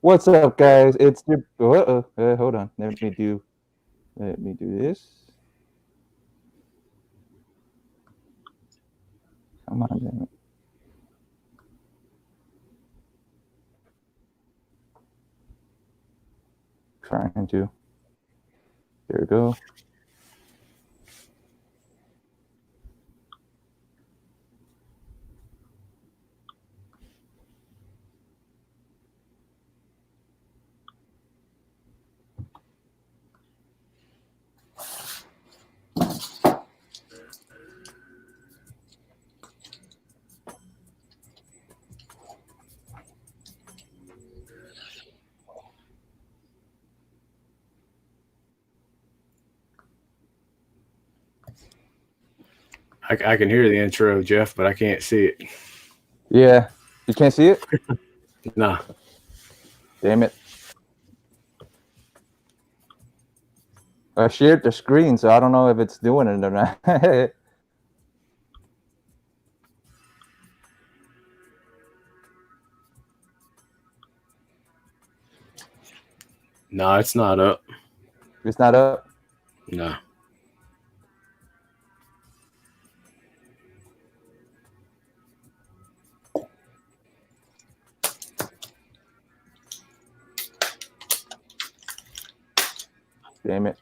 What's up, guys? It's your hold on. Let me do this. Come on, damn it. Trying to. There we go. I can hear the intro, Jeff, but I can't see it. Yeah, you can't see it? Nah. Damn it. I shared the screen, so I don't know if it's doing it or not. No, it's not up. It's not up? No. Damn it.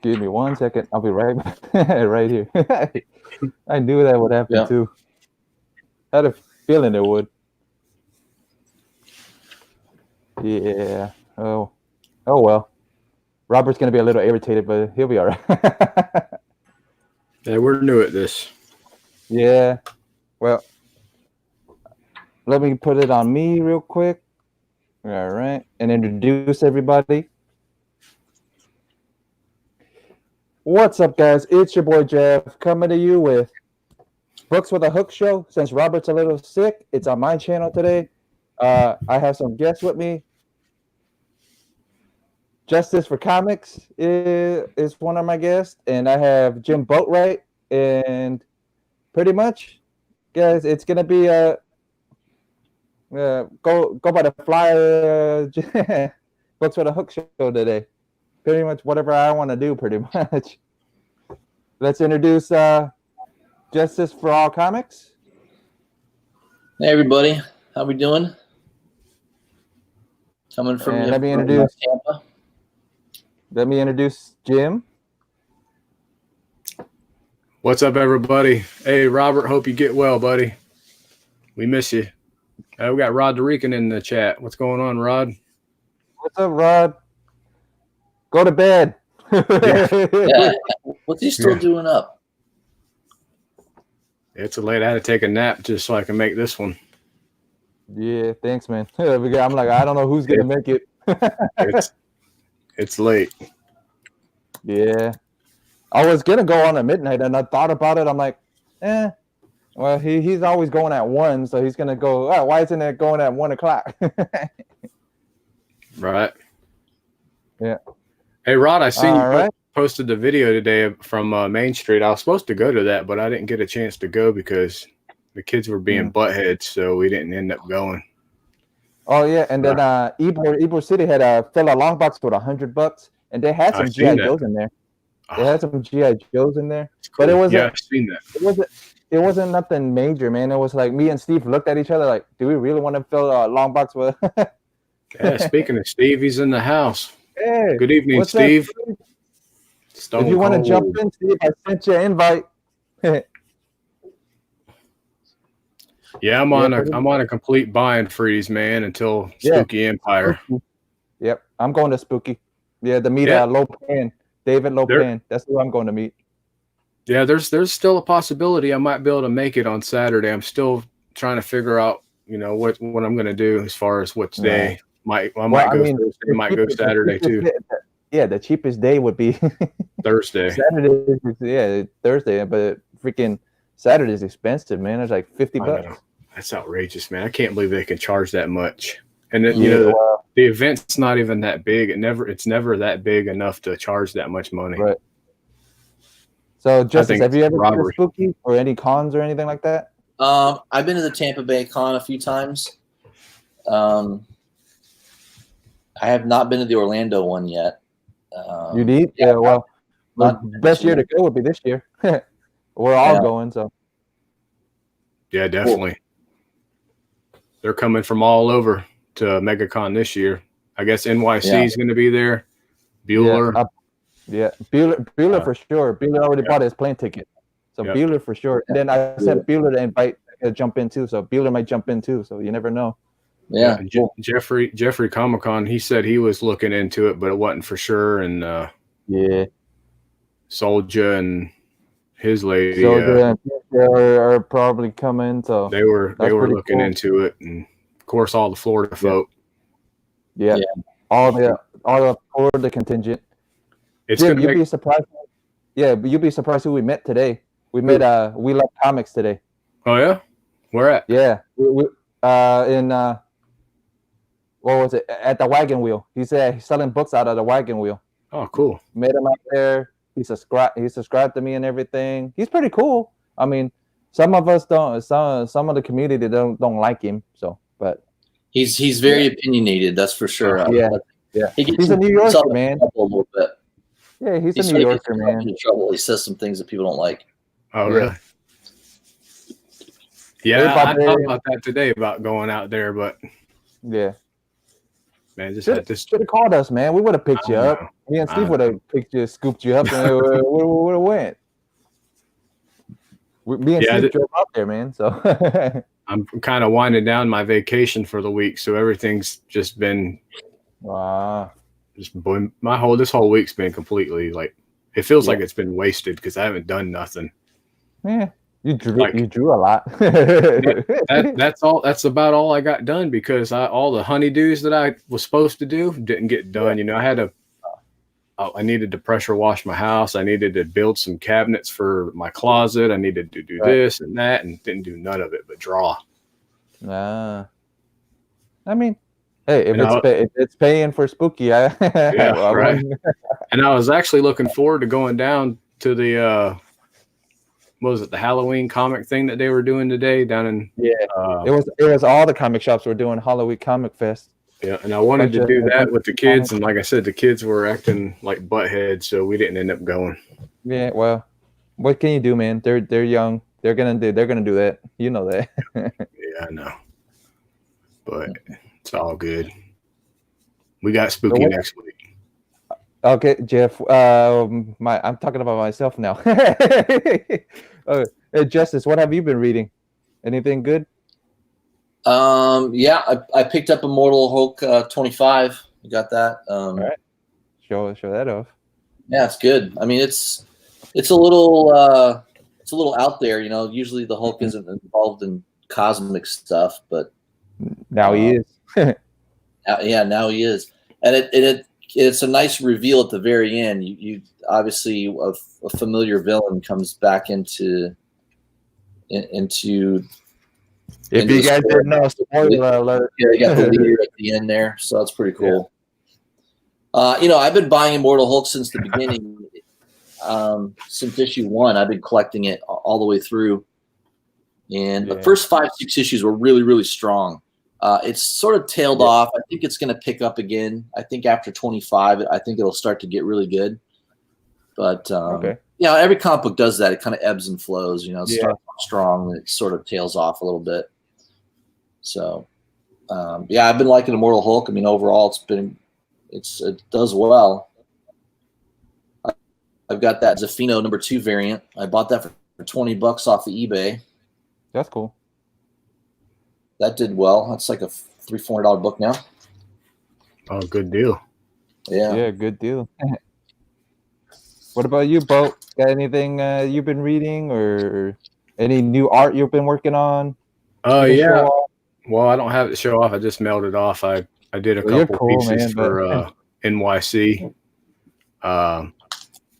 Give me 1 second. I'll be right back. Right here. I knew that would happen too. I had a feeling it would. Yeah. Oh well. Robert's gonna be a little irritated, but he'll be all right. Yeah, we're new at this. Yeah. Well, let me put it on me real quick. All right, and introduce everybody. What's up, guys? It's your boy Jeff coming to you with Books with a Hook show. Since Robert's a little sick, it's on my channel today. I have some guests with me. Justice for Comics is one of my guests, and I have Jim Boatwright. And pretty much, guys, it's gonna be go by the flyer Books with a Hook show today. Pretty much whatever I want to do, pretty much. Let's introduce Justice for All Comics. Hey everybody, how we doing? Coming from Let me introduce Tampa. Let me introduce Jim. What's up, everybody? Hey, Robert, hope you get well, buddy. We miss you. We got Rod DeRican in the chat. What's going on, Rod? What's up, Rod? Go to bed. Yeah. What's he still doing up? It's late. I had to take a nap just so I can make this one. Yeah, thanks, man. I'm like, I don't know who's gonna make it. It's late. Yeah. I was gonna go on at midnight, and I thought about it. I'm like, well, he's always going at 1, so he's gonna go. Oh, why isn't it going at 1 o'clock? Right. Yeah. Hey, Rod, I seen you posted the video today from Main Street. I was supposed to go to that, but I didn't get a chance to go because the kids were being buttheads, so we didn't end up going. Oh yeah, and then Ybor City had a fill a long box with $100, and they had some GI Joes in there. They had some GI Joes in there, cool. But it wasn't. Yeah, I've seen that. It wasn't nothing major, man. It was like me and Steve looked at each other like, do we really want to fill a long box with? Yeah, speaking of Steve, he's in the house. Hey, good evening, Steve. If you want to jump in, Steve, I sent you an invite. Yeah, I'm on a complete buying freeze, man, until Spooky Empire. Yep, I'm going to Spooky. Yeah, to meet Lopan, David Lopan. That's who I'm going to meet. Yeah, there's still a possibility I might be able to make it on Saturday. I'm still trying to figure out, what I'm going to do as far as what day. I might go Thursday, might go Saturday too. Yeah, the cheapest day would be Thursday. Saturday, Thursday, but freaking Saturday is expensive, man. It's like $50. That's outrageous, man. I can't believe they can charge that much. And then, the event's not even that big. It's never that big enough to charge that much money. Right. So, Justice, have you ever been to Spooky or any cons or anything like that? I've been to the Tampa Bay Con a few times. I have not been to the Orlando one yet. You need? Yeah, well, best year to go would be this year. We're all going, so. Yeah, definitely. Cool. They're coming from all over to MegaCon this year. I guess NYC is going to be there. Bueller. Yeah, Bueller for sure. Bueller already bought his plane ticket. So Bueller for sure. And then I sent Bueller to invite to jump in too. So Bueller might jump in too. So you never know. Yeah. Jeffrey Comic-Con, he said he was looking into it, but it wasn't for sure. And Soldier and his lady Soldier are probably coming. So they were looking into it, and of course all the Florida folk. Yeah. All the Florida contingent. You'd be surprised. Yeah, but you'd be surprised who we met today. We met We Love Comics today. Oh yeah, where at? Yeah, we in what was it, at the Wagon Wheel? He said he's selling books out of the Wagon Wheel. Oh, cool. Met him out there. He subscribed to me and everything. He's pretty cool. I mean, some of us don't. Some of the community don't like him. So, but he's very opinionated. That's for sure. Yeah. He's a New Yorker, man. A little bit. Yeah, he's a New Yorker, man. In trouble. He says some things that people don't like. Oh, really? Yeah, I thought about that today about going out there, but man, should have called us, man. We would have picked you up. Me and Steve would have scooped you up, and we would have went. Me and Steve drove out there, man. So I'm kind of winding down my vacation for the week, so everything's just been this whole week's been completely it feels like it's been wasted because I haven't done nothing. Yeah. You drew a lot. That's about all I got done because all the honeydews that I was supposed to do didn't get done. I needed to pressure wash my house. I needed to build some cabinets for my closet. I needed to do this and that, and didn't do none of it but draw. I mean, hey, if it's paying for Spooky, right. And I was actually looking forward to going down to the what was it, the Halloween comic thing that they were doing today down in it was all the comic shops were doing Halloween Comic Fest. Yeah, and I wanted to do that with the kids, and like I said, the kids were acting like buttheads, so we didn't end up going. Yeah, well, what can you do, man? They're young. They're gonna do that. You know that. Yeah, I know. But it's all good. We got Spooky next week. Okay, Jeff. I'm talking about myself now. Hey, Justice, what have you been reading? Anything good? I picked up Immortal Hulk 25. You got that? All right. Show that off. Yeah, it's good. I mean, it's a little out there. Usually the Hulk isn't involved in cosmic stuff, but now he is. Now he is, and it's a nice reveal at the very end. You obviously a familiar villain comes back into. If you guys didn't know, spoiler alert. Yeah, you got the leader at the end there, so that's pretty cool. Yeah. I've been buying Immortal Hulk since the beginning. Since issue 1, I've been collecting it all the way through. And the first 5-6 issues were really, really strong. It's sort of tailed off. I think it's going to pick up again. I think after 25, I think it'll start to get really good. But every comic book does that. It kind of ebbs and flows. It starts off strong, and it sort of tails off a little bit. So, I've been liking Immortal Hulk. I mean, overall, it does well. I've got that Zafino #2 variant. I bought that for $20 off of eBay. That's cool. That did well. That's like a $300-$400 book now. Oh, good deal. Yeah, good deal. What about you, Bo? Got anything you've been reading or any new art you've been working on? Yeah. Well, I don't have it to show off. I just mailed it off. I did a couple pieces for NYC.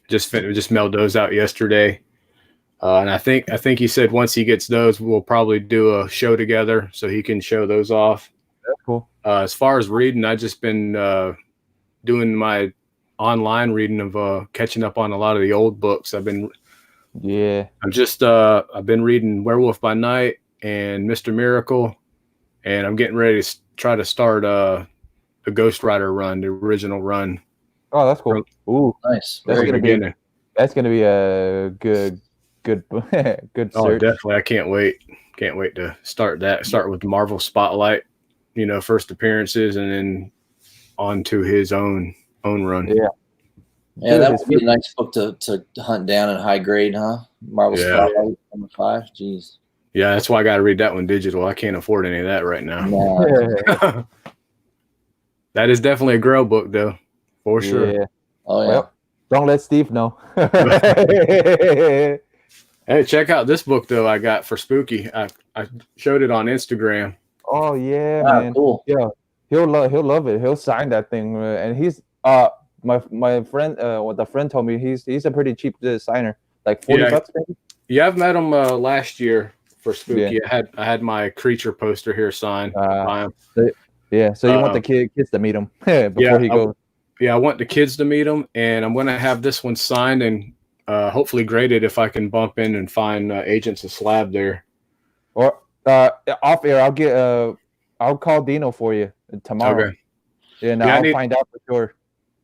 Just mailed those out yesterday. And I think he said once he gets those, we'll probably do a show together so he can show those off. That's cool. As far as reading, I just been doing my online reading of catching up on a lot of the old books. I've been reading Werewolf by Night and Mr. Miracle, and I'm getting ready to try to start the Ghost Rider run, the original run. Oh, that's cool. Ooh, nice. That's gonna be a good good search. Oh, definitely. I can't wait. Can't wait to start that. Start with Marvel Spotlight, first appearances, and then on to his own run. Yeah. Yeah, that would be a nice book to hunt down in high grade, huh? Marvel Spotlight number 5. Jeez. Yeah, that's why I got to read that one digital. I can't afford any of that right now. No. That is definitely a Grail book, though, for sure. Yeah. Oh yeah. Well, don't let Steve know. Hey, check out this book though I got for Spooky. I showed it on Instagram. Oh yeah, man. Cool. Yeah, he'll love it. He'll sign that thing, and he's my friend. What the friend told me, he's a pretty cheap designer, like $40 maybe. Yeah, I've met him last year for Spooky. Yeah. I had my creature poster here signed by him. Yeah, so you want the kids to meet him before he goes. Yeah, I want the kids to meet him, and I'm going to have this one signed and hopefully graded if I can bump in and find Agents of Slab there. Or off air, I'll call Dino for you tomorrow. Okay. And I'll find out for sure.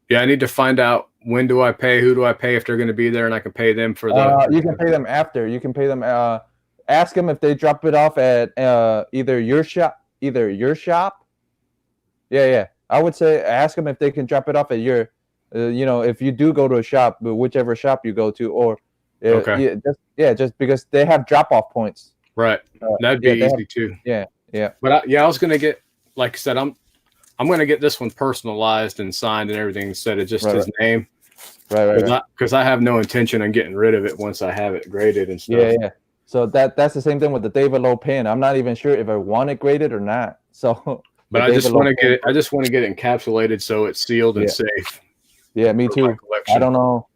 Yeah, I need to find out when do I pay, who do I pay if they're going to be there, and I can pay them for the. You can pay them after. You can pay them. Ask them if they drop it off at either your shop. Yeah. I would say ask them if they can drop it off at your. If you do go to a shop, whichever shop you go to, or just because they have drop-off points. Right, that'd be easy too. Yeah. But I was gonna get, like I said, I'm gonna get this one personalized and signed and everything instead of just his name. Right. Because I have no intention on getting rid of it once I have it graded and stuff. Yeah. So that's the same thing with the David Lowe pen. I'm not even sure if I want it graded or not. So, but I just want to get it. I just want to get it encapsulated so it's sealed and safe. Yeah, me too. I don't know.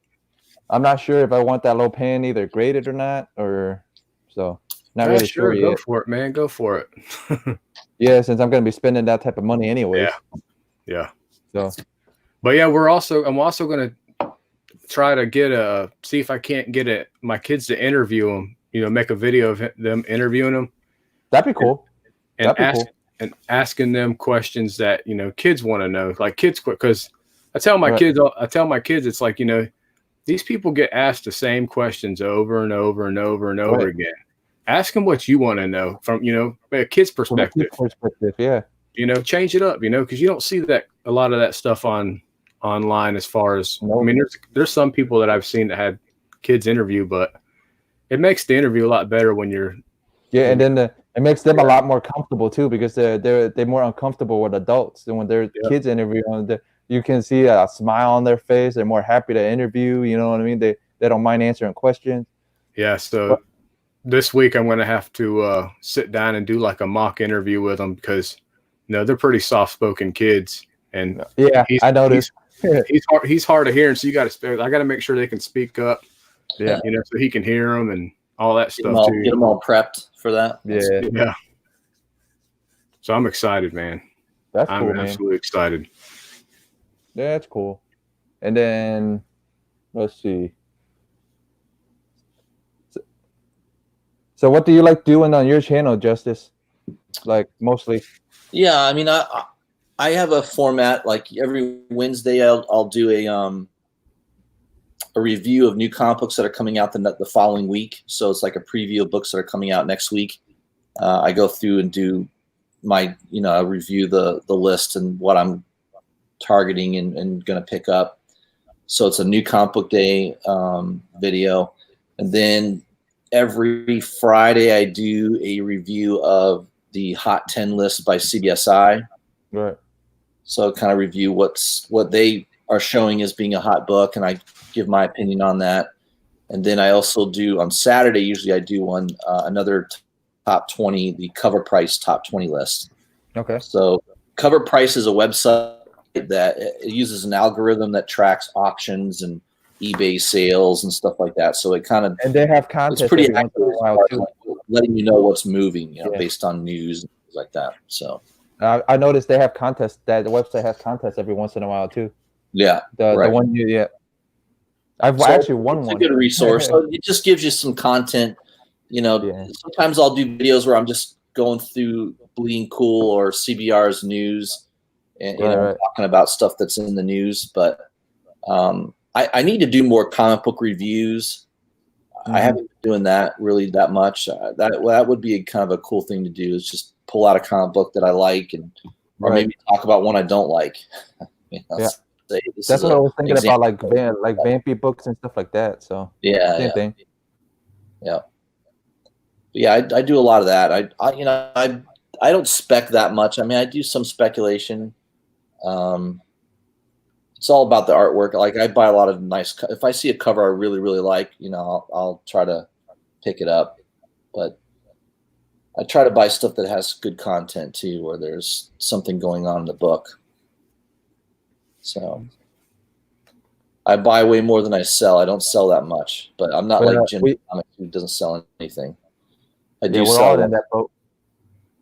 I'm not sure if I want that low pen either graded or not, or so. Not really sure yet. Go for it, man. Go for it. Yeah, since I'm going to be spending that type of money anyway. Yeah. So, but yeah, I'm also going to try to see if I can't get my kids to interview them. Make a video of them interviewing them. That'd be cool. And asking them questions that kids want to know, like kids, because I tell my kids, it's like these people get asked the same questions over and over and over and over again. Ask them what you want to know from a kid's perspective. Yeah. Change it up. Because you don't see that a lot of that stuff online as far as. I mean, there's some people that I've seen that had kids interview, but it makes the interview a lot better when you're. Yeah, and then it makes them a lot more comfortable too, because they're more uncomfortable with adults than when they're kids interviewing. You can see a smile on their face. They're more happy to interview. You know what I mean? They don't mind answering questions. Yeah. So this week I'm going to have to sit down and do like a mock interview with them because they're pretty soft-spoken kids. And I noticed he's hard of hearing, so I got to make sure they can speak up. Yeah. So he can hear them and all that stuff too. Get them all prepped for that. Yeah. So I'm excited, man. That's cool, I'm absolutely excited. Yeah, that's cool. And then let's see. So what do you like doing on your channel, Justice? Like mostly? Yeah, I mean, I have a format. Like every Wednesday, I'll do a review of new comic books that are coming out the following week. So it's like a preview of books that are coming out next week. I go through and do my, I review the list and what I'm targeting and going to pick up. So it's a new comic book day video. And then every Friday I do a review of the Hot 10 list by CBSI. Right. So kind of review what they are showing as being a hot book, and I give my opinion on that. And then I also do on Saturday, usually I do another top 20, the Cover Price top 20 list. Okay. So Cover Price is a website that it uses an algorithm that tracks auctions and eBay sales and stuff like that. So it kind of, and they have contests. It's pretty accurate, letting you know what's moving, based on news and things like that. So I noticed they have contests. That the website has contests every once in a while too. Yeah, The one I've actually won it's one. a good resource. So it just gives you some content. Sometimes I'll do videos where I'm just going through Bleeding Cool or CBR's news, and talking about stuff that's in the news. But I need to do more comic book reviews. I haven't been doing that really that much. That would be kind of a cool thing to do, is just pull out a comic book that I like, or maybe talk about one I don't like. That's what I was thinking about, like vampy books and stuff like that. So same thing. Yeah. I do a lot of that. I don't spec that much. I mean, I do some speculation. It's all about the artwork. Like, I buy a lot of nice. If I see a cover I really, really like, I'll try to pick it up. But I try to buy stuff that has good content too, where there's something going on in the book. So I buy way more than I sell. I don't sell that much, but I'm not like Jim Comics, who doesn't sell anything. We're all in that boat.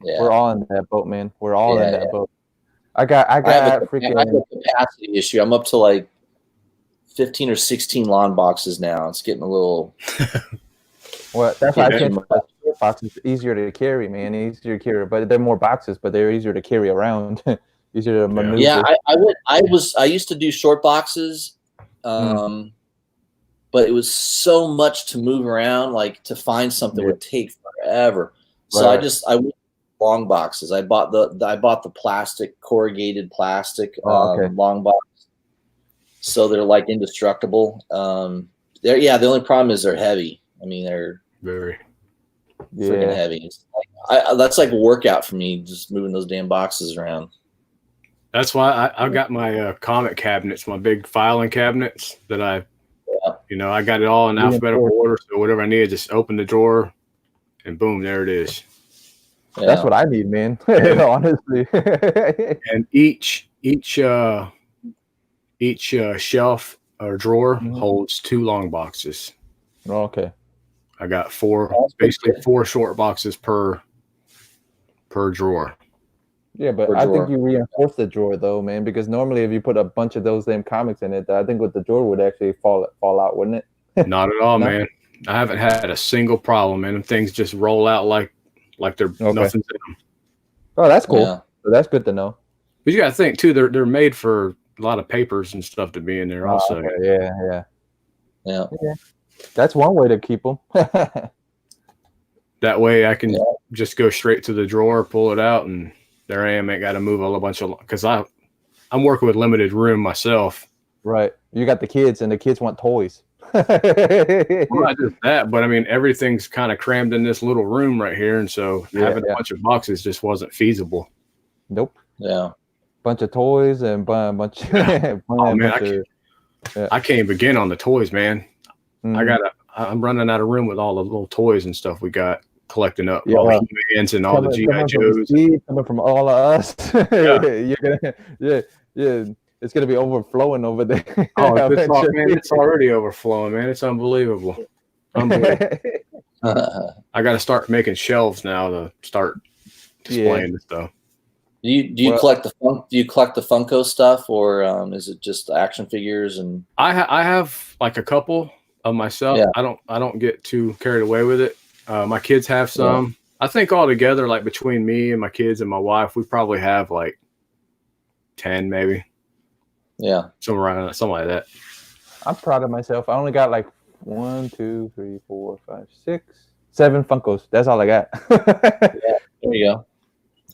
Yeah, we're all in that boat, man. We're all in that boat. I have a capacity issue. I'm up to like 15 or 16 lawn boxes now. It's getting a little. Well, that's why I changed my boxes. Easier to carry, man. Easier to carry, but they're more boxes, but they're easier to carry around. Easier to maneuver. Yeah, I used to do short boxes, but it was so much to move around. Like, to find something would take forever. So I went long boxes. I bought the plastic, corrugated plastic long box. So they're like indestructible. The only problem is they're heavy. I mean, they're very freaking heavy. It's like, that's like a workout for me, just moving those damn boxes around. That's why I've got my comic cabinets, my big filing cabinets that I got it all in alphabetical order. So whatever I need, just open the drawer and boom, there it is. Yeah. That's what I need, man. Honestly. And each shelf or drawer holds 2 long boxes. Oh, okay. I got basically 4 short boxes per drawer. Yeah, but I think you reinforce the drawer though, man, because normally if you put a bunch of those same comics in it, I think with the drawer would actually fall out, wouldn't it? Not at all, man. I haven't had a single problem, man. Things just roll out like they're nothing's in them. Oh, that's cool. Yeah. So that's good to know. But you got to think too, they're made for a lot of papers and stuff to be in there also. Okay. Yeah. That's one way to keep them. That way I can just go straight to the drawer, pull it out, and there I am. Ain't got to move a bunch of, because I'm working with limited room myself. Right. You got the kids, and the kids want toys. Well, not just that, but I mean, everything's kind of crammed in this little room right here, and so having a bunch of boxes just wasn't feasible. Nope. Yeah. Bunch of toys and a bunch. I can't begin on the toys, man. I'm running out of room with all the little toys and stuff we got collecting up. All the He-Mans and all the G.I. Joes. Coming from all of us. It's gonna be overflowing over there. Oh, it's already overflowing, man. It's unbelievable. I got to start making shelves now to start displaying the stuff. Do you collect the Funko stuff, or is it just action figures? And I have like a couple of myself. Yeah. I don't get too carried away with it. My kids have some. Yeah. I think all together, like between me and my kids and my wife, we probably have like 10 maybe. Yeah, something like that. I'm proud of myself. I only got like 1, 2, 3, 4, 5, 6, 7 Funkos. That's all I got. There you go.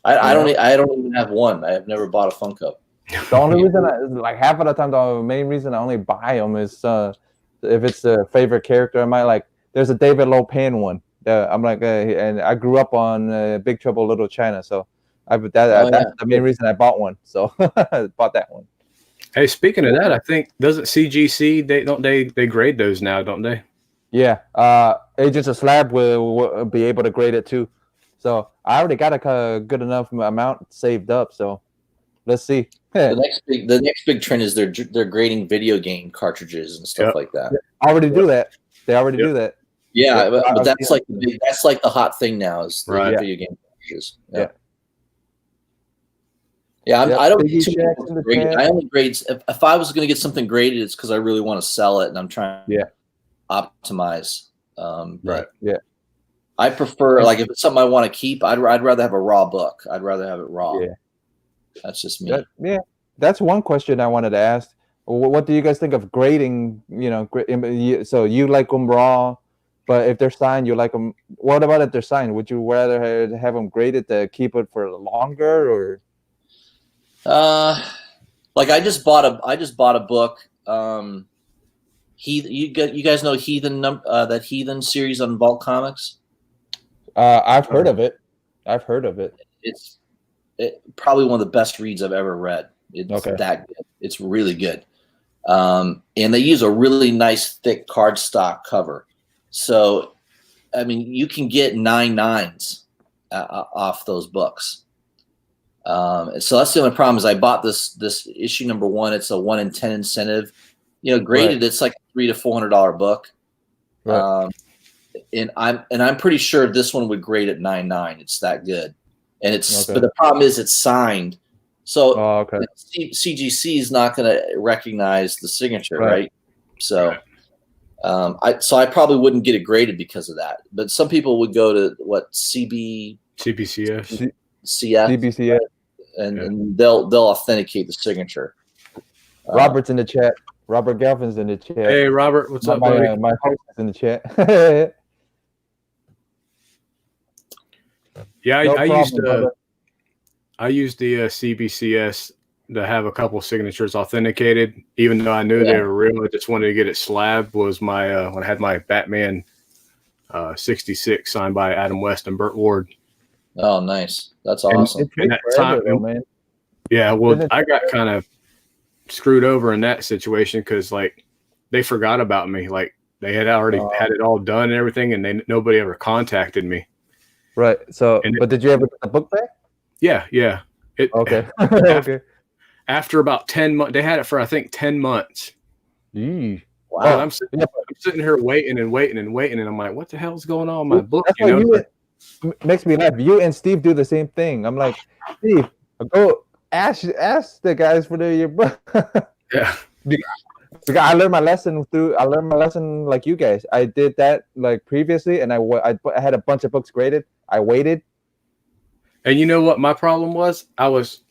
I don't even have one. I have never bought a Funko. The only reason, like half of the time, the main reason I only buy them is if it's a favorite character. I might like. There's a David Lopan one. I'm like, and I grew up on Big Trouble Little China, so that's the main reason I bought one. So I bought that one. Hey, speaking of that, I think doesn't CGC they grade those now, don't they? Yeah, Agents of Slab will be able to grade it too. So I already got a good enough amount saved up. So let's see. The next big trend is they're grading video game cartridges and stuff like that. I already do that. They already do that. Yeah, but that's like the hot thing now is video game cartridges. Yeah, Yep, I don't Biggie get too Shaq's many in the grade. chat. I only grade if I was going to get something graded, it's because I really want to sell it and I'm trying to optimize. Right. Yeah. I prefer like if it's something I want to keep, I'd rather have a raw book. I'd rather have it raw. Yeah. That's just me. That's one question I wanted to ask. What do you guys think of grading? You know, so you like them raw, but if they're signed, you like them. What about if they're signed? Would you rather have them graded to keep it for longer, or? Like I just bought a book. You guys know that Heathen series on Vault Comics? I've heard of it. It's probably one of the best reads I've ever read. It's that good. It's really good. And they use a really nice thick cardstock cover. So, I mean, you can get 9 9s off those books. So that's the only problem is I bought this issue number 1. It's a 1 in 10 incentive. You know, graded, It's like a $300 to $400 book. Right. And I'm pretty sure this one would grade at 9 9. It's that good. And but the problem is it's signed. So CGC is not going to recognize the signature, right? So, I probably wouldn't get it graded because of that. But some people would go to CBCS, CBCS, and they'll authenticate the signature. Robert's in the chat. Robert Galvin's in the chat. Hey, Robert, what's up, buddy? My host is in the chat. Yeah, I used the CBCS to have a couple signatures authenticated, even though I knew they were real. I just wanted to get it slabbed. Was my when I had my Batman 66 signed by Adam West and Burt Ward. Oh, nice! That's awesome. And that time, man. Yeah, well, I got kind of screwed over in that situation because like they forgot about me. Like they had already had it all done and everything, and nobody ever contacted me. Right. So, but did you ever get the book back? Yeah. Okay. After about 10 months, they had it for I think 10 months. Wow. Oh, I'm sitting here waiting, and I'm like, what the hell's going on in my book? Makes me laugh. You and Steve do the same thing. I'm like, Steve, go ask the guys for your book. Yeah. Because I learned my lesson like you guys. I did that like previously, and I had a bunch of books graded. I waited. And you know what my problem was? I was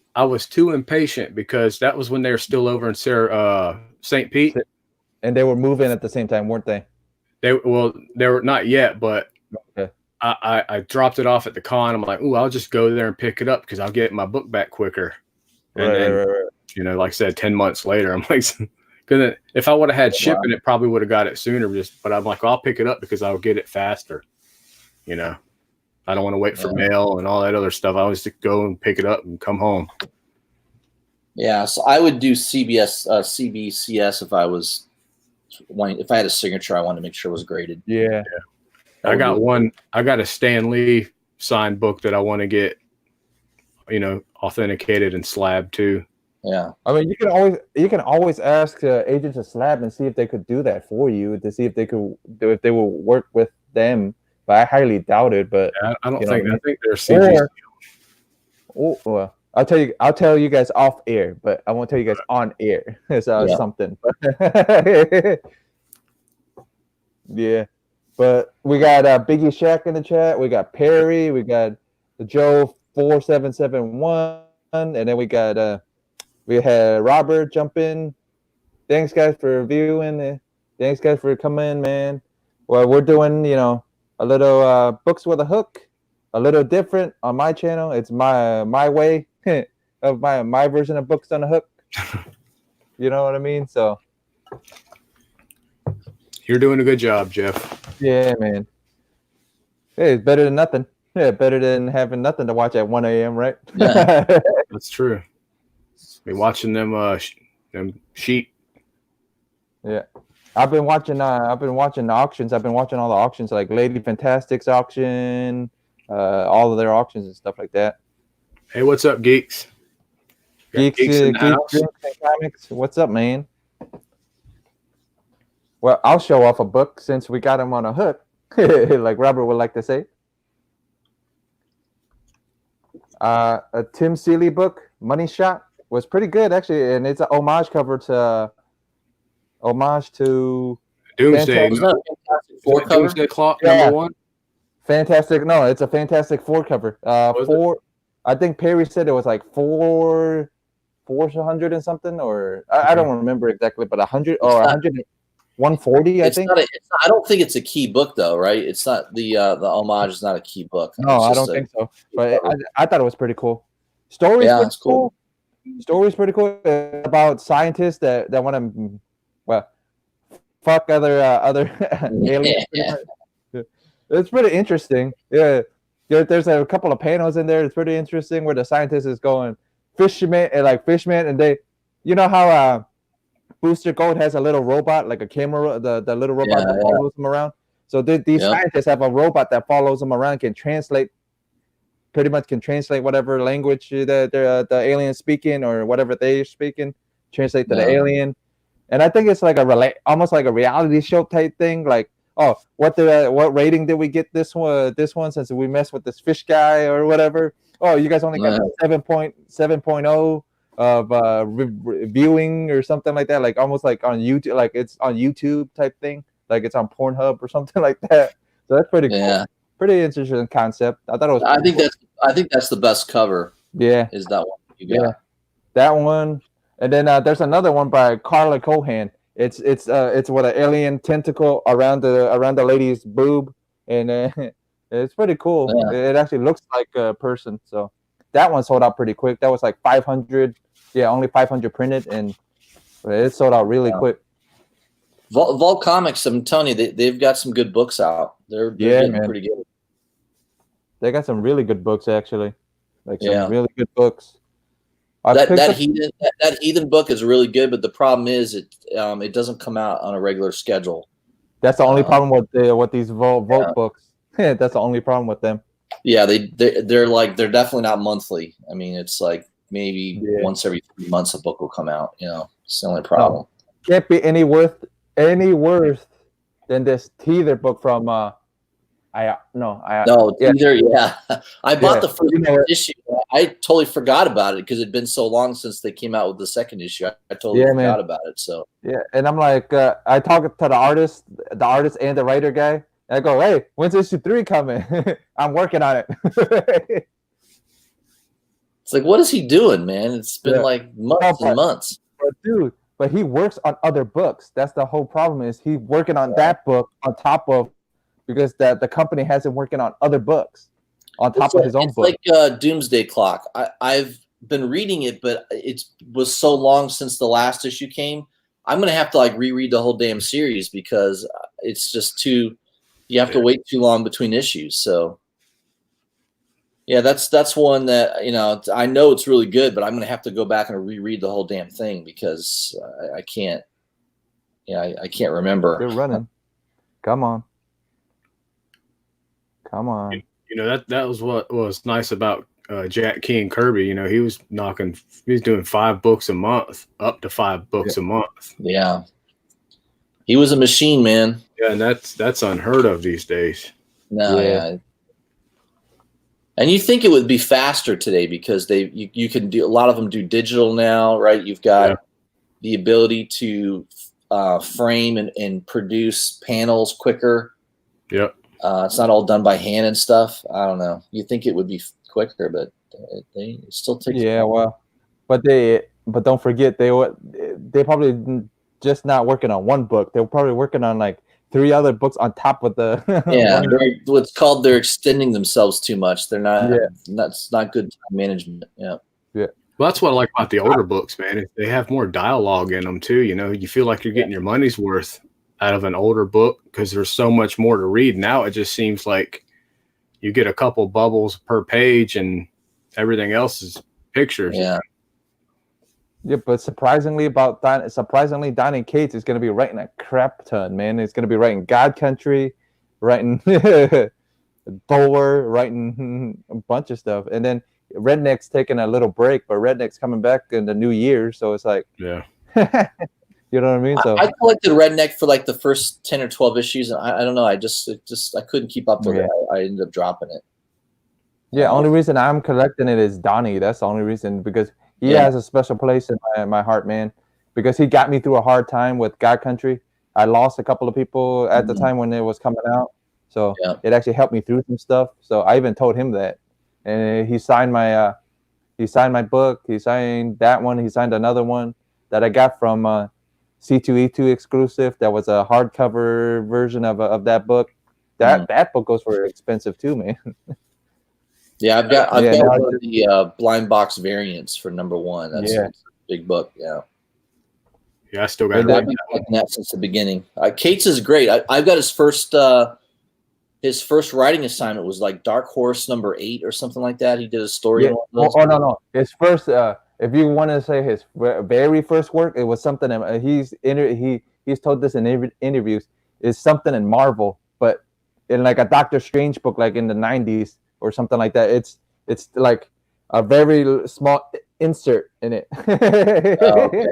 too impatient because that was when they were still over in St. Pete. And they were moving at the same time, weren't they? They were not yet, but I dropped it off at the con. I'm like, I'll just go there and pick it up because I'll get my book back quicker. And then, you know, like I said, 10 months later, I'm like, because if I would have had shipping, it probably would have got it sooner. But I'm like, I'll pick it up because I'll get it faster. You know, I don't want to wait for mail and all that other stuff. I always just go and pick it up and come home. Yeah, so I would do CBCS if I had a signature I wanted to make sure it was graded. Yeah. I got a Stan Lee signed book that I want to get, you know, authenticated and slabbed too. Yeah. I mean, you can always ask agents of slab and see if they could do that for you, to see if they will work with them. But I highly doubt it. But I don't think. I think they're CGC. Well, I'll tell you guys off air, but I won't tell you guys on air. It's something. Yeah. But we got Biggie Shaq in the chat. We got Perry. We got Joe 4771, and then we had Robert jump in. Thanks guys for viewing. Thanks guys for coming, man. Well, we're doing a little books with a hook, a little different on my channel. It's my way of my version of books on a hook. You know what I mean? So. You're doing a good job, Jeff. Yeah, man. Hey, it's better than nothing. Yeah, better than having nothing to watch at 1 a.m., right? Yeah. That's true. Be watching them sheep. Yeah. I've been watching the auctions. I've been watching all the auctions, like Lady Fantastic's auction, all of their auctions and stuff like that. Hey, what's up, geeks? Geeks and comics. What's up, man? Well, I'll show off a book since we got him on a hook, like Robert would like to say. A Tim Seeley book, Money Shot, was pretty good actually, and it's an homage to Doomsday. Was that a Fantastic Four cover? Doomsday Clock Yeah. #1. Fantastic. No, it's a Fantastic Four cover. I think Perry said it was like 400 and something, or I don't remember exactly, but 100 or 100, 140, I think. I don't think it's a key book though, right? It's not the homage is not a key book. No, I don't think so. But I thought it was pretty cool. Story's pretty cool. Story's pretty cool. It's about scientists that want to, well, fuck other aliens. Yeah. It's pretty interesting. Yeah, there's a couple of panels in there. It's pretty interesting where the scientist is going fisherman and they, you know how Booster Gold has a little robot, like a camera, the little robot that follows him around. So these scientists have a robot that follows them around, pretty much can translate whatever language that the alien speaking or whatever they're speaking, translate to the alien. And I think it's like almost like a reality show type thing. Like, oh, what rating did we get this one since we messed with this fish guy or whatever? Oh, you guys only got 7.0 of viewing or something like that, like almost like on YouTube, like it's on YouTube type thing, like it's on Pornhub or something like that. So that's pretty cool. Pretty interesting concept. I thought it was. I think that's the best cover. Yeah, is that one you got? Yeah, that one, and then there's another one by Carla Cohan. It's with an alien tentacle around the lady's boob, and it's pretty cool. Yeah. It actually looks like a person. So that one sold out pretty quick. That was like 500. Yeah, only 500 printed, and it sold out really quick. Vault Comics, I'm telling you, they've got some good books out. They're getting pretty good. They got some really good books, actually. Like some really good books. That Heathen book is really good, but the problem is it doesn't come out on a regular schedule. That's the only problem with these Vault books. That's the only problem with them. Yeah, they're definitely not monthly. I mean, it's like maybe once every 3 months a book will come out. You know, it's the only problem. No, can't be any worse than this Teether book from Teether. Yeah, I bought the first issue. I totally forgot about it because it'd been so long since they came out with the second issue. I totally forgot about it. So and I'm like, I talked to the artist and the writer guy. And I go, hey, when's issue 3 coming? I'm working on it. It's like, what is he doing, man? It's been like months and months. But he works on other books. That's the whole problem. Is he working on that book on top of, because the company has him working on other books on top of his own book. It's like Doomsday Clock. I've been reading it, but it was so long since the last issue came. I'm gonna have to like reread the whole damn series because it's just too. You have to wait too long between issues. So yeah, that's one that, you know, I know it's really good, but I'm going to have to go back and reread the whole damn thing because I can't. Yeah, I can't remember. You're running. Come on. You know, that was what was nice about Jack King Kirby. You know, he was doing 5 books a month, up to 5 books a month. Yeah, he was a machine, man. Yeah, and that's unheard of these days. No, yeah. And you think it would be faster today because you can do, a lot of them do digital now, right? You've got the ability to frame and produce panels quicker. Yep. It's not all done by hand and stuff. I don't know. You think it would be quicker, but they still take. Yeah, well, but don't forget they probably just not working on one book. They're probably working on like 3 other books on top of the. They're extending themselves too much. They're not. Yeah. That's not good time management. Yeah. Yeah. Well, that's what I like about the older books, man. They have more dialogue in them too. You know, you feel like you're getting your money's worth out of an older book because there's so much more to read. Now it just seems like you get a couple bubbles per page and everything else is pictures. Yeah. Yeah, but surprisingly, Donny Cates is going to be writing a crap ton, man. It's going to be writing God Country, writing Thor, writing a bunch of stuff. And then Redneck's taking a little break, but Redneck's coming back in the new year. So it's like, yeah. You know what I mean? So I collected Redneck for like the first 10 or 12 issues. And I don't know. I couldn't keep up with it. I ended up dropping it. Yeah, only reason I'm collecting it is Donnie. That's the only reason, because he has a special place in my heart, man. Because he got me through a hard time with God Country. I lost a couple of people at the time when it was coming out, so it actually helped me through some stuff. So I even told him that, and he signed my book. He signed that one. He signed another one that I got from C2E2 exclusive. That was a hardcover version of that book. That book goes for expensive too, man. Yeah, I've got one of the blind box variants for #1. That's a big book. Yeah, I still got I've been collecting that since the beginning. Cates is great. I've got his first writing assignment was like Dark Horse #8 or something like that. He did a story. Yeah. No. His first, if you want to say his very first work, it was something. He's told this in interviews. Is something in Marvel, but in like a Doctor Strange book, like in the '90s or something like that. It's like a very small insert in it. Okay.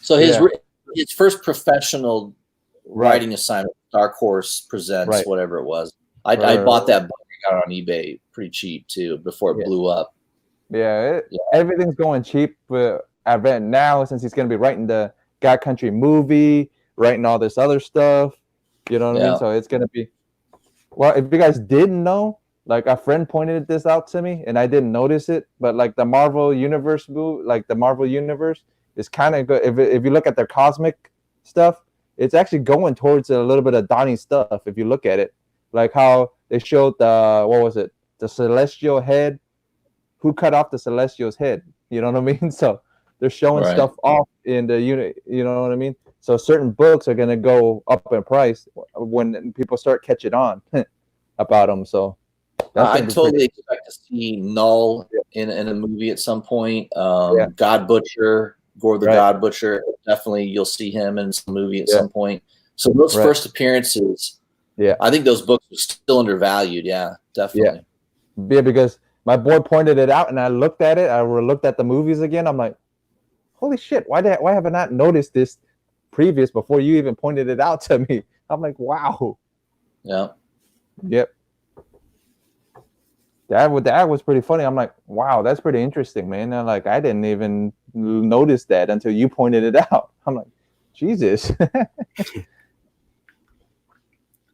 So his first professional writing assignment, Dark Horse Presents, whatever it was. I bought that book. I got it on eBay pretty cheap too before it blew up. Everything's going cheap. I bet now, since he's going to be writing the God Country movie, writing all this other stuff. You know what I mean? So it's going to be. Well, if you guys didn't know, like a friend pointed this out to me, and I didn't notice it, but like the Marvel Universe is kind of good. If you look at their cosmic stuff, it's actually going towards a little bit of Donnie stuff. If you look at it, like how they showed the Celestial head, who cut off the Celestial's head. You know what I mean? So they're showing stuff off in the unit. You know what I mean? So certain books are gonna go up in price when people start catching on about them. So I totally expect to see Null in a movie at some point. God Butcher, Gore the God Butcher, definitely you'll see him in some movie at some point. So those first appearances, I think those books are still undervalued. Yeah, definitely. Yeah, because my boy pointed it out, and I looked at it. I looked at the movies again. I'm like, holy shit! Why have I not noticed this previous before you even pointed it out to me? I'm like, wow. Yeah. Yep. That was pretty funny. I'm like, wow, that's pretty interesting, man. And like, I didn't even notice that until you pointed it out. I'm like, Jesus.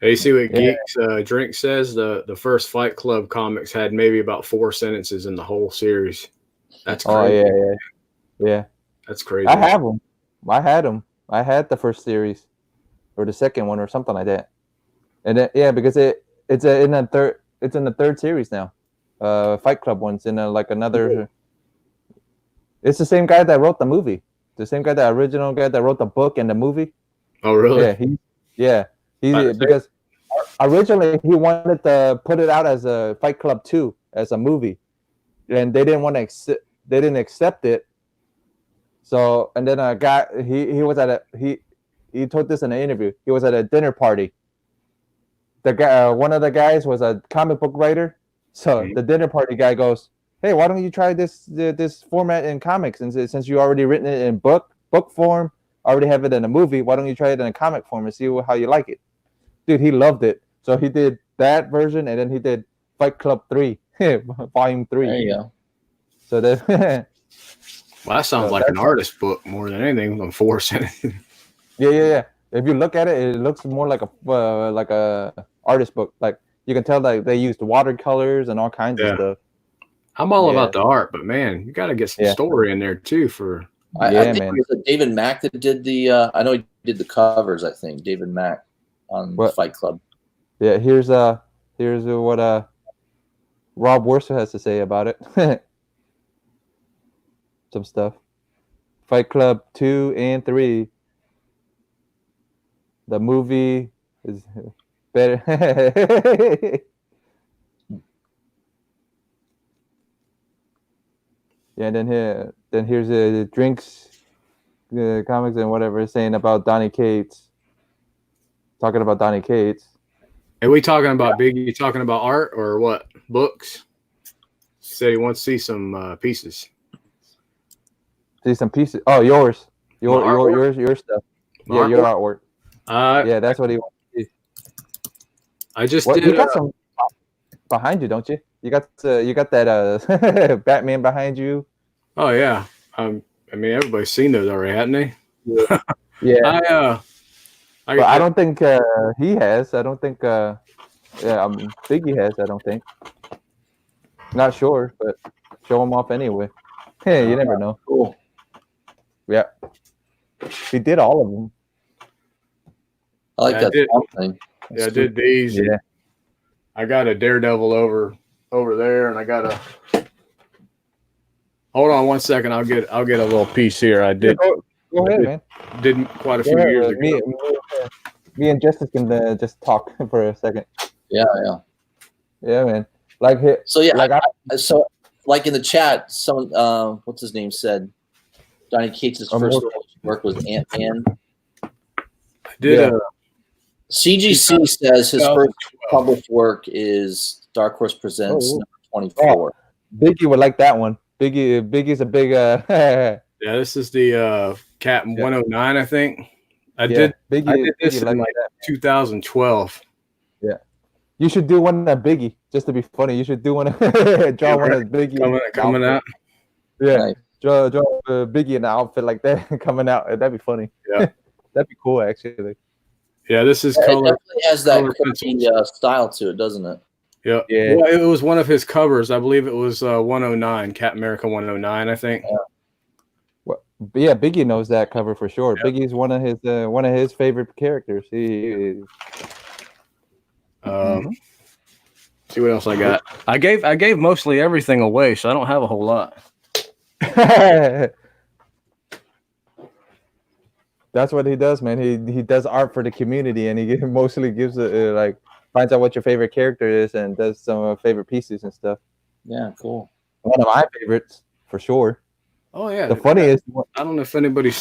Hey, see what Geeks Drink says? The first Fight Club comics had maybe about 4 sentences in the whole series. That's crazy. Oh, yeah. That's crazy. I have them. I had them. I had the first series or the second one or something like that. And then, because it's in the third series now. Fight Club one's in another. It's the same guy that wrote the movie. The same guy, the original guy that wrote the book and the movie. Oh, really? Because originally he wanted to put it out as a Fight Club 2 as a movie, and they didn't want to they didn't accept it. So, and then a guy he was at he told this in an interview. He was at a dinner party. The guy, one of the guys was a comic book writer. So the dinner party guy goes, "Hey, why don't you try this format in comics? And since you already written it in book form, already have it in a movie, why don't you try it in a comic form and see how you like it?" Dude, he loved it. So he did that version, and then he did Fight Club 3, Volume 3. There you go. So that well, that sounds like an artist book more than anything than 4 sentences. Yeah. If you look at it, it looks more like a artist book. Like you can tell that they used watercolors and all kinds of stuff. I'm all about the art, but man, you got to get some story in there too. I think it was David Mack that did the. I know he did the covers. I think David Mack on Fight Club. Yeah, here's what Rob Worcester has to say about it. Some stuff. Fight Club 2 and 3. The movie is better. Yeah, then here's the drinks, comics and whatever saying about Donny Cates. Talking about Donny Cates. Are we talking about Biggie? Talking about art or what? Books? Said he wants to see some pieces. See some pieces. Oh, your stuff. Yeah, your artwork. Yeah, that's what he wants to see. I just did. behind you, don't you? You got that Batman behind you. Oh yeah. I mean, everybody's seen those already, hasn't they? Yeah. I But I don't think he has. I don't think Biggie has. I don't think. Not sure, but show him off anyway. Hey, you never know. Cool. Yeah, he did all of them. I like that thing. I did these. Yeah. I got a Daredevil over there, and I got a. Hold on one second. I'll get a little piece here. I did. Yeah, go ahead, man. Did quite a few years ago. Me and Justice can just talk for a second. Yeah. Yeah, man. Like so yeah, like in the chat, someone what's his name said Donny Cates' first work was Ant-Man. I did. CGC says his first published work is Dark Horse Presents number 24. Biggie would like that one. Biggie's a big. Yeah, this is the Cap 109, I think. I did this in like 2012. Yeah, you should do one at Biggie just to be funny. You should do one. Draw one at Biggie coming out. Yeah, nice. Draw Biggie in an outfit like that coming out. That'd be funny. Yeah, that'd be cool actually. Yeah, this is color. It definitely has that quirky style to it, doesn't it? Yeah. Well, it was one of his covers. I believe it was 109, Captain America 109, I think. Well, yeah, Biggie knows that cover for sure. Yeah. Biggie's one of his favorite characters. See what else I got. I gave mostly everything away, so I don't have a whole lot. That's what he does, man. He does art for the community, and he mostly gives like finds out what your favorite character is and does some favorite pieces and stuff. Yeah, cool. One of my favorites for sure. Oh yeah. The funniest. I don't know if anybody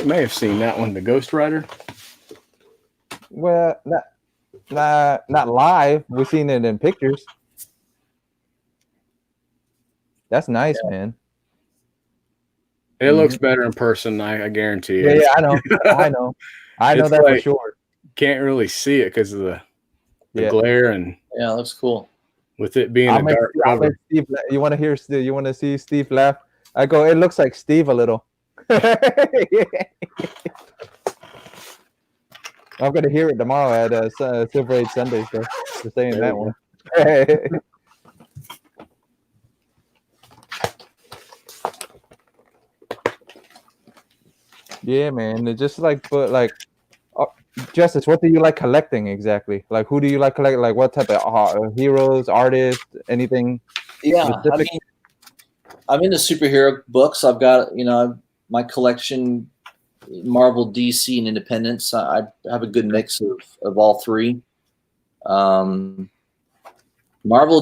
may have seen that one, the Ghost Rider. Well, not live. We've seen it in pictures. That's nice, man. It looks better in person, I guarantee you. Yeah, I know. I know that for sure. Can't really see it because of the glare and it looks cool. With it being a dark cover. Steve, you want to see Steve laugh? I go, it looks like Steve a little. I'm gonna hear it tomorrow at Silver Age Sunday for saying that one. Yeah, man. It's just Justice, what do you like collecting exactly? Like, who do you like collecting? Like, what type of heroes, artists, anything? Yeah, specific? I mean, I'm into superhero books. I've got, my collection, Marvel, DC, and Independence. I have a good mix of all three. Marvel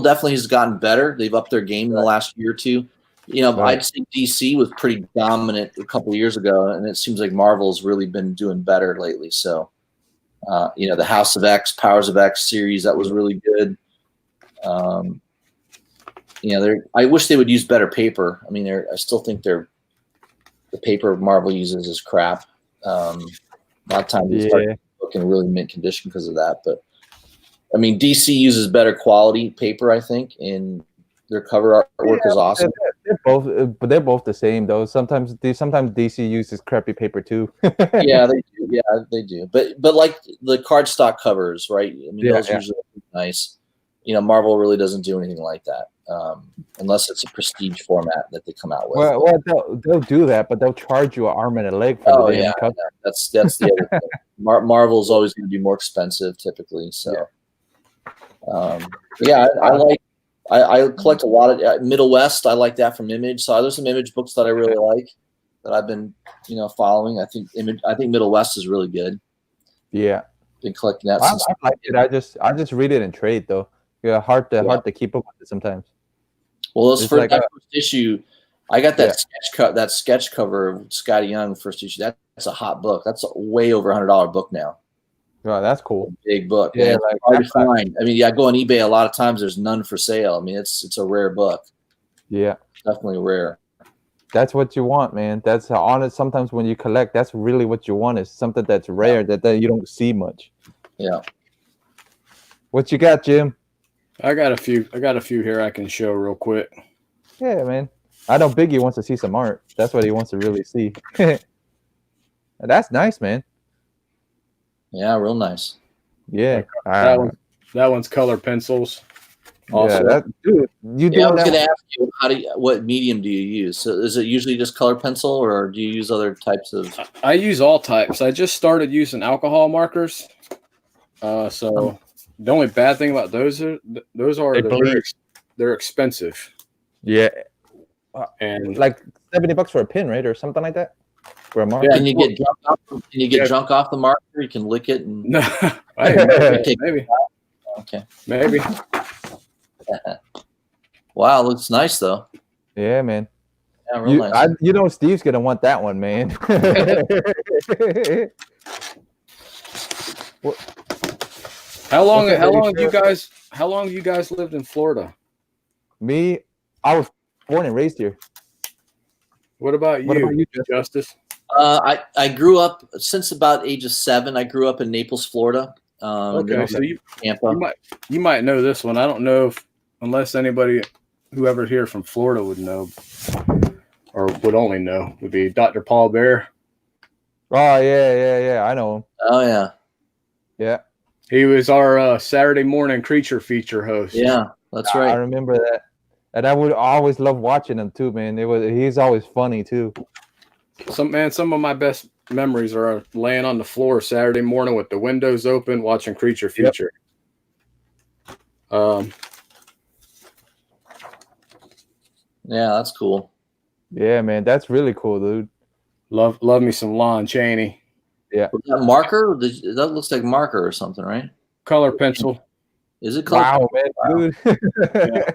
definitely has gotten better. They've upped their game in the last year or two. I'd say DC was pretty dominant a couple of years ago, and it seems like Marvel's really been doing better lately. So, the House of X, Powers of X series, that was really good. I wish they would use better paper. I mean, I still think the paper Marvel uses is crap. A lot of times it's hard to look in really mint condition because of that. But I mean, DC uses better quality paper, I think, and their cover artwork is awesome. They're both the same though. Sometimes DC uses crappy paper too. Yeah, they do. Yeah, they do. But like the cardstock covers, right? I mean, those usually are nice. Marvel really doesn't do anything like that, unless it's a prestige format that they come out with. Well, they'll do that, but they'll charge you an arm and a leg for the cover. That's the other thing. Marvel's always going to be more expensive typically. So, I collect a lot of Middle West. I like that from Image. So there's some Image books that I really like that I've been, following. I think Middle West is really good. Yeah, been collecting that. I like it. I just read it in trade though. Yeah, hard to keep up with it sometimes. Well, that first issue, I got that sketch cover of Scotty Young first issue. That's a hot book. That's a way over $100 book now. Oh, that's cool. Big book. Yeah, hard to find. I mean, I go on eBay a lot of times. There's none for sale. I mean, it's a rare book. Yeah, definitely rare. That's what you want, man. That's honest. Sometimes when you collect, that's really what you want is something that's rare that you don't see much. Yeah. What you got, Jim? I got a few here I can show real quick. Yeah, man. I know Biggie wants to see some art. That's what he wants to really see. That's nice, man. Yeah, real nice. Yeah. That one's color pencils. Also, yeah, dude, I was going to ask you, what medium do you use? So is it usually just color pencil, or do you use other types of? I use all types. I just started using alcohol markers. So the only bad thing about those are they're expensive. Yeah, and like $70 for a pin, right, or something like that. For a marker. Yeah, can you get drunk off the marker? You can lick it and no, maybe. Okay, maybe. Wow, looks nice though. Yeah, man. Yeah, real nice. You know, Steve's gonna want that one, man. How long have you guys lived in Florida? Me, I was born and raised here. What about you, Justice? I grew up since about age of 7. I grew up in Naples, Florida. Okay, so you might know this one. I don't know unless anybody whoever here from Florida would know or would only know would be Dr. Paul Bear. Oh yeah. I know him. Oh yeah. Yeah. He was our Saturday morning creature feature host. Yeah, that's right. I remember that. And I would always love watching him too, man. He's always funny too. Some of my best memories are laying on the floor Saturday morning with the windows open, watching Creature Feature. Yeah, that's cool. Yeah, man, that's really cool, dude. Love me some Lon Chaney. Yeah. Was that marker? That looks like marker or something, right? Color pencil. Is it color? Wow, man, dude. Yeah.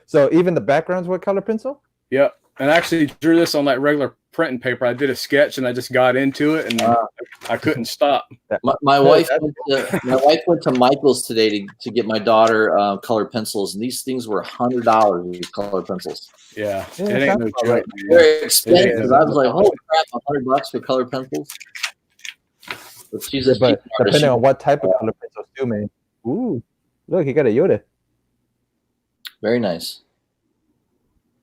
So even the backgrounds were color pencil? Yep. And I actually drew this on like regular printing paper. I did a sketch and I just got into it and I couldn't stop. My wife went to Michael's today to get my daughter colored pencils, and these things were $100. These colored pencils. Yeah, it ain't no joke. They're expensive. I was like, holy crap, $100 for colored pencils. But she's but depending on what type of color pencils too, man. Ooh, look, he got a Yoda. Very nice.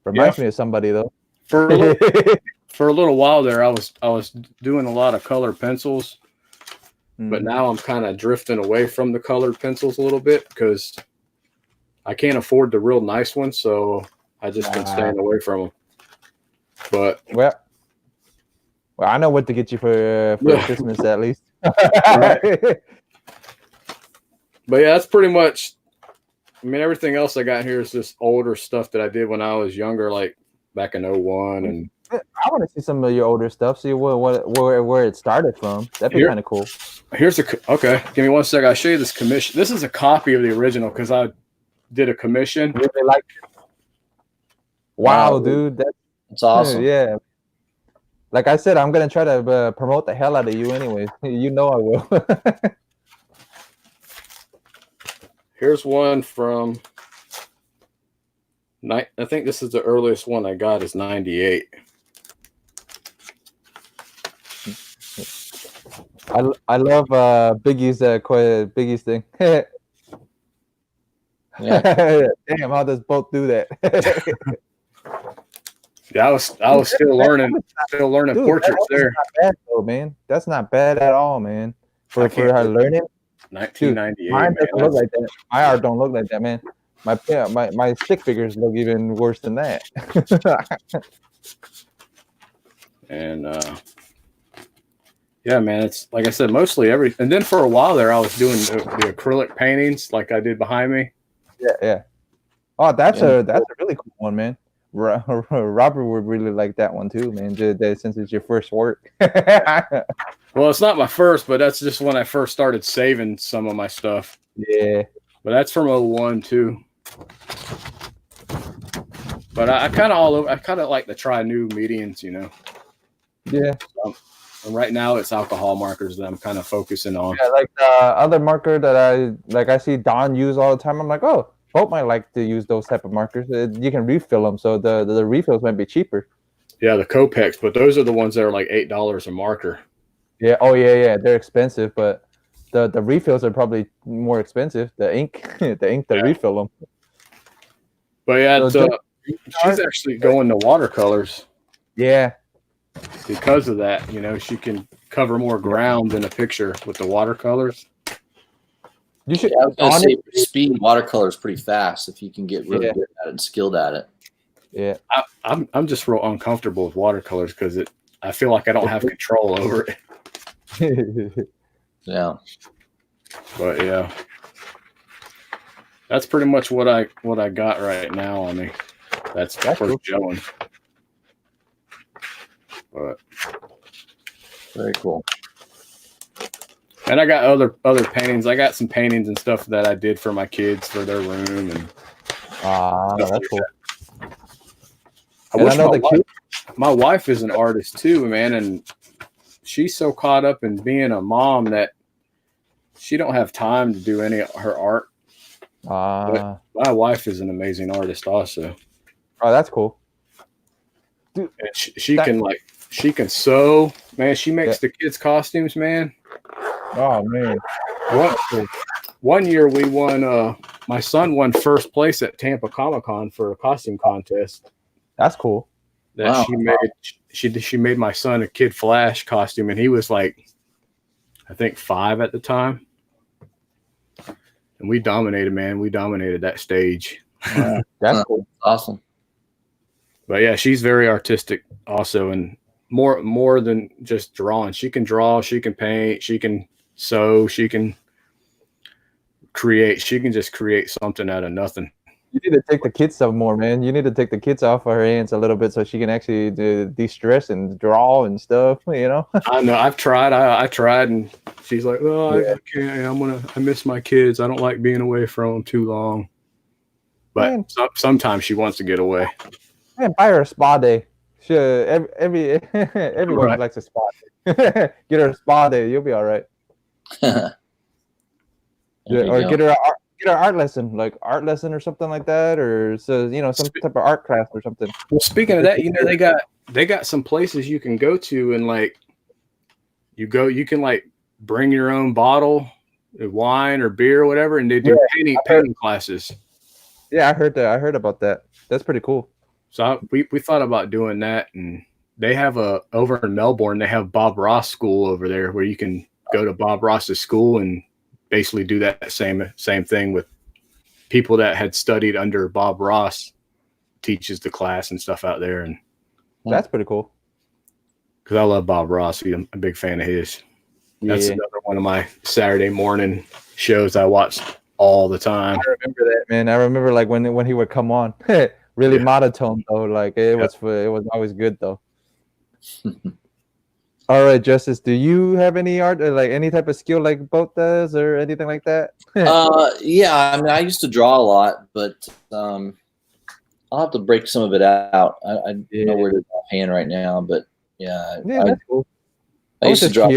Reminds me of somebody though. For a little while there, I was doing a lot of colored pencils, but now I'm kind of drifting away from the colored pencils a little bit because I can't afford the real nice ones, so I just been staying away from them. But well, I know what to get you for Christmas at least. Right. But yeah, that's pretty much. I mean, everything else I got here is just older stuff that I did when I was younger, like back in 01. And I want to see some of your older stuff, see where it started from. That'd be kind of cool. Okay. Give me 1 second. I'll show you this commission. This is a copy of the original because I did a commission. Really like it. Wow, dude, that's awesome. Yeah. Like I said, I'm gonna try to promote the hell out of you, anyways. You know I will. Here's one from I think this is the earliest one I got is 98. I love Biggie's thing. Yeah. Damn, how does both do that? Yeah, I was still learning dude, portraits there. Not bad though, man. That's not bad at all, man. For learning. 1998. Mine doesn't look like that. My art don't look like that, man. My stick figures look even worse than that. And yeah, man, it's like I said, mostly everything. And then for a while there, I was doing the acrylic paintings, like I did behind me. Yeah. Oh, that's a really cool one, man. Robert would really like that one too, man. Since it's your first work. Well, it's not my first, but that's just when I first started saving some of my stuff. Yeah. But that's from 01 too. But I kind of like to try new mediums, you know. Yeah. And right now it's alcohol markers that I'm kind of focusing on. Yeah, like the other marker that I see Don use all the time. I'm like, oh, Hope might like to use those type of markers. You can refill them, so the refills might be cheaper. Yeah, the Copex, but those are the ones that are like $8 a marker. Yeah. Oh yeah. They're expensive, but The refills are probably more expensive. The ink, to refill them. But yeah, So she's actually going to watercolors. Yeah. Because of that, she can cover more ground than a picture with the watercolors. You should. I was gonna say, for speed, watercolor is pretty fast if you can get really good at it and skilled at it. Yeah. I'm just real uncomfortable with watercolors because I feel like I don't have control over it. Yeah. But yeah, that's pretty much what I got right now on me. That's first showing. But very cool. And I got other paintings. I got some paintings and stuff that I did for my kids for their room and that's cool. I wish my wife is an artist too, man, and she's so caught up in being a mom that she don't have time to do any of her art. But my wife is an amazing artist also. Oh, that's cool. Dude, and she can sew, man. She makes the kids' costumes, man. Oh man. One year we won my son won first place at Tampa Comic-Con for a costume contest. That's cool. That she made my son a Kid Flash costume, and he was like, I think 5 at the time. And we dominated, man. We dominated that stage. That's cool. Awesome. But yeah, she's very artistic also, and more than just drawing. She can draw, she can paint, she can sew, she can create. She can just create something out of nothing. You need to take the kids some more, man. You need to take the kids off of her hands a little bit so she can actually de-stress and draw and stuff, I know. I've tried. I tried, and she's like, "Oh, I can't. I miss my kids. I don't like being away from them too long." But sometimes she wants to get away. Man, buy her a spa day. Sure, everyone likes a spa day. Get her a spa day. You'll be all right. Or get her an art lesson, like art lesson or something like that, or some type of art class or something. Well, speaking of that, they got some places you can go to, and like you can like bring your own bottle of wine or beer or whatever, and they do painting classes. Yeah, I heard that. I heard about that. That's pretty cool. So we thought about doing that, and they have over in Melbourne, they have Bob Ross School over there where you can go to Bob Ross's school and basically do that same thing with people that had studied under Bob Ross, teaches the class and stuff out there. And that's pretty cool. Because I love Bob Ross. I'm a big fan of his. That's another one of my Saturday morning shows I watched all the time. I remember that, man. I remember like when he would come on. Really monotone though. Like it was always good though. All right, Justice, do you have any art or like any type of skill like Boat does or anything like that? Yeah, I mean, I used to draw a lot, but I'll have to break some of it out. I don't know where to draw hand right now, but that's cool. I used to draw.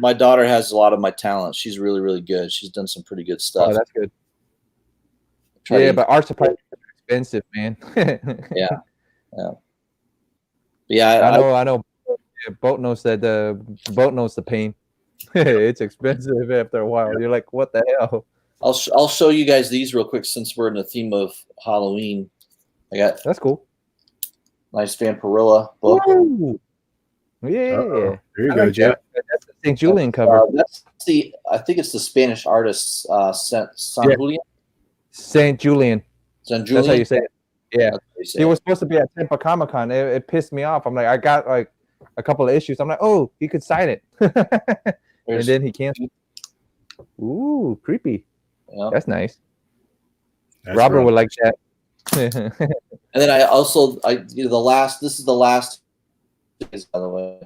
My daughter has a lot of my talent. She's really, really good. She's done some pretty good stuff. Oh, that's good. But art supply is expensive, man. Yeah. I know. Boat knows that Boat knows the pain. It's expensive after a while. You're like, what the hell? I'll show you guys these real quick since we're in the theme of Halloween. That's cool. Nice Vampirilla book. Ooh. Yeah. There you go, Jeff. That's the St. Julian cover. I think it's the Spanish artist Julian. St. Julian. St. Julian. That's how you say it. Yeah. He was supposed to be at Tampa Comic-Con. It pissed me off. I'm like, I got like a couple of issues. I'm like, oh, he could sign it. And then he canceled. Ooh, creepy. Yeah. That's nice. Robert would like that. And then this is the last, by the way.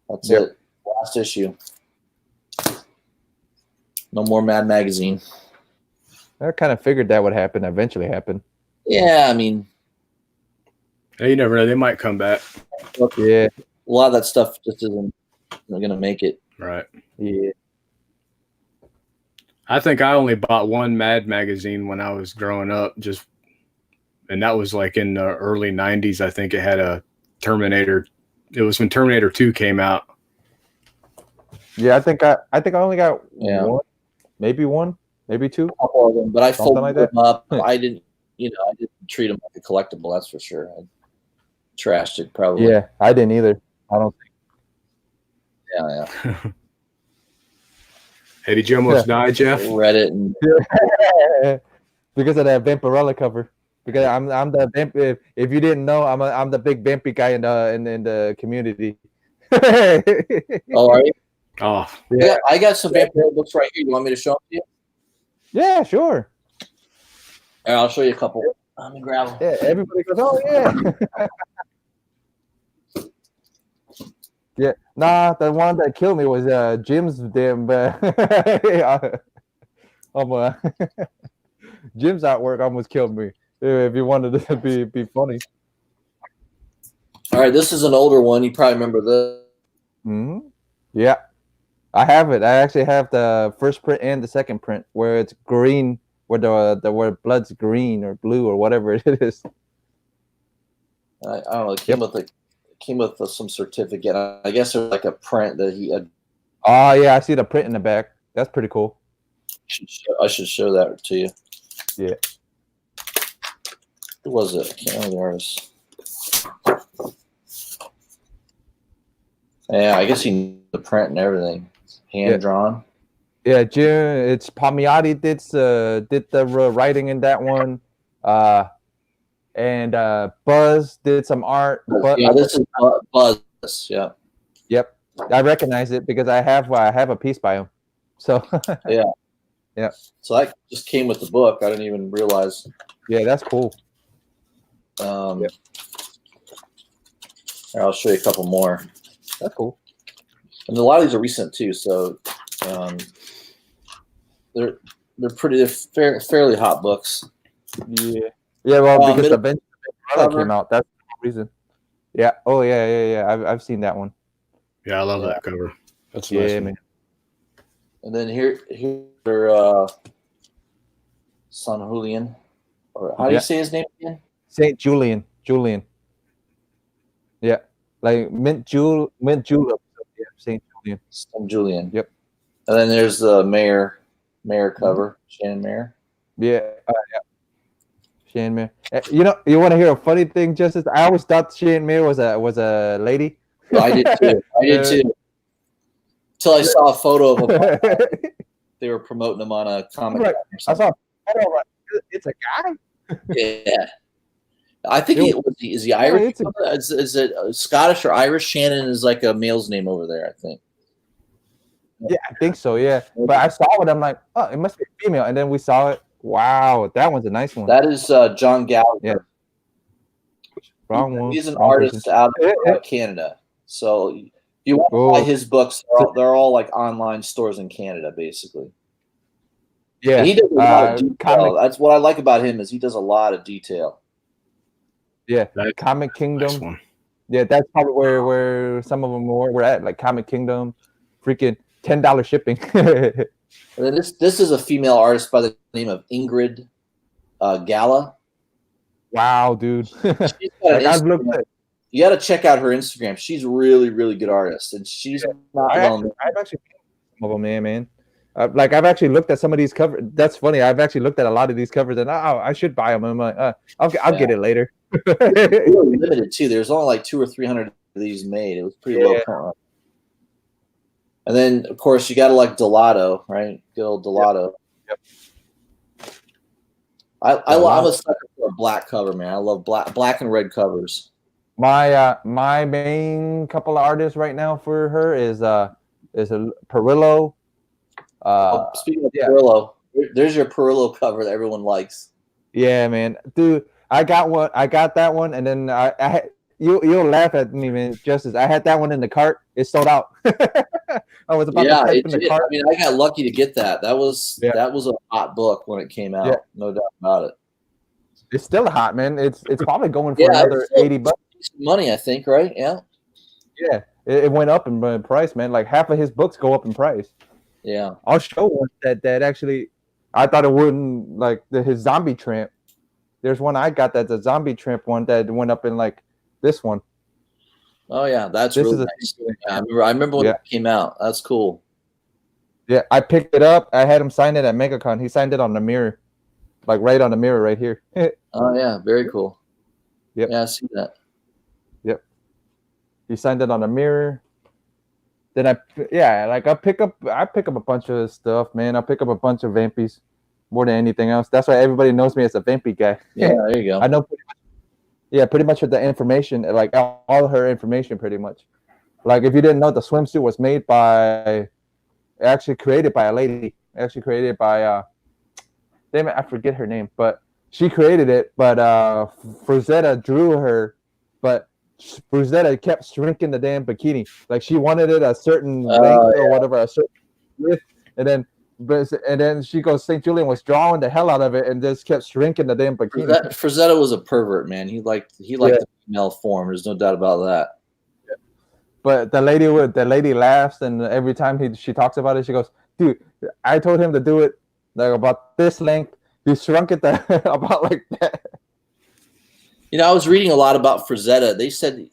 That's it. Last issue. No more Mad Magazine. I kind of figured that would eventually happen. Yeah, I mean, hey, you never know. They might come back. Yeah. A lot of that stuff just isn't going to make it. Right. Yeah. I think I only bought one Mad magazine when I was growing up, and that was like in the early 90s. I think it had a Terminator. It was when Terminator 2 came out. Yeah, I think I only got Yeah. one, maybe two. A couple of them, but I Something folded like them that. up. I didn't treat them like a collectible. That's for sure. I trashed it probably. Yeah, I didn't either. I don't think. Yeah. Hey, did you almost die, Jeff? Read it and Because of that Vampirella cover. Because I'm the vamp. If you didn't know, I'm the big vampy guy in the community. oh, are you? Oh, Yeah, I got some vampire books right here. You want me to show them to you? Yeah, sure. All right, I'll show you a couple. Let me grab them. Yeah, everybody goes, oh yeah. Yeah, nah, the one that killed me was Jim's damn. Jim's artwork almost killed me. If you wanted to be funny. All right, this is an older one. You probably remember this. Hmm. Yeah, I have it. I actually have the first print and the second print where it's green, where the where blood's green or blue or whatever it is. I don't know. It came with some certificate. I guess it was like a print that he had. Oh yeah, I see the print in the back. That's pretty cool. I should show that to you. Yeah. Who was it? I can't remember the artist. Yeah, I guess he knew the print and everything. Hand drawn. Yeah, Jim. It's Palmiotti did the writing in that one. And Buzz did some art. But yeah, this is Buzz. Yeah. Yep, I recognize it because I have a piece by him. So yeah. Yeah. So that just came with the book. I didn't even realize. Yeah, that's cool. Here, I'll show you a couple more. That's cool. And a lot of these are recent too, so they're fairly hot books. Yeah. Yeah, well, because the Vampirella came out, that's the reason. Yeah. Oh yeah. I've seen that one. Yeah, I love that cover. That's nice one. Man. And then here San Julian, or how do you say his name again? Saint Julian. Yeah, like mint julep. Yeah, Saint Julian. Saint Julian. Yep. And then there's the Mayor cover, Shannon Mayer. Yeah. Shannon Mayer. You want to hear a funny thing, Justice? I always thought Shannon Mayer was a lady. Well, I did too. Until I saw a photo of him. They were promoting him on a comic. Like, I saw a photo. Like, it's a guy. Yeah. I think is he Irish? Is it Scottish or Irish? Shannon is like a male's name over there, I think. Yeah, I think so. Yeah, but I saw it. I'm like, oh, it must be female. And then we saw it. Wow, that one's a nice one. That is John Gallagher. Yeah. Wrong one. He's an artist out of Canada. So if you want to buy his books, they're all like online stores in Canada, basically. Yeah, and he does a lot of detail. That's what I like about him is he does a lot of detail. Yeah, Comic Kingdom. Nice. Yeah, that's probably where some of them were at, like Comic Kingdom, freaking $10 shipping. And then this is a female artist by the name of Ingrid Gala. Wow, dude! You got to check out her Instagram. She's really, really good artist, and she's not well. I've actually some of them, man. Like I've actually looked at some of these covers. That's funny. I've actually looked at a lot of these covers, and I should buy them. I'm like, I'll get it later. Really limited too. There's only like 200 or 300 of these made. It was pretty low print. And then of course you got to like Delato, right? Good old Delato. Yep. I'm a sucker for a black cover, man. I love black and red covers. My main couple of artists right now for her is a Perillo. Speaking of Perillo, there's your Perillo cover that everyone likes. Yeah, man, dude, I got that one, and then you'll laugh at me, man. Justice, I had that one in the cart. It sold out. I was about to type in the cart. I mean, I got lucky to get that. That was a hot book when it came out. Yeah. No doubt about it. It's still hot, man. It's probably going for another $80. Money, I think, right? Yeah. Yeah, it went up in price, man. Like half of his books go up in price. Yeah, I'll show one that actually I thought it wouldn't, like his Zombie Tramp. There's one I got that's a Zombie Tramp one that went up in like this one. Oh yeah, that's really nice. Yeah, I remember when it came out. That's cool. Yeah, I picked it up. I had him sign it at MegaCon. He signed it on the mirror, like right on the mirror right here. Oh yeah, very cool. Yep. Yeah, I see that. Yep. He signed it on the mirror. Then I pick up a bunch of stuff, man. I pick up a bunch of Vampies more than anything else. That's why everybody knows me as a Vampy guy. Yeah, there you go. I know pretty much with the information, like all her information pretty much. Like if you didn't know, the swimsuit was made by actually created by a lady. Actually created by damn it, I forget her name, but she created it, but Frazetta drew her, but Frazetta kept shrinking the damn bikini. Like she wanted it a certain length or whatever, a certain width, and then she goes, St. Julian was drawing the hell out of it and just kept shrinking the damn bikini. Frazetta was a pervert, man. He liked the female form. There's no doubt about that. But the lady laughs, and every time she talks about it, she goes, "Dude, I told him to do it like about this length. He shrunk it about like that." You know, I was reading a lot about Frazetta. They said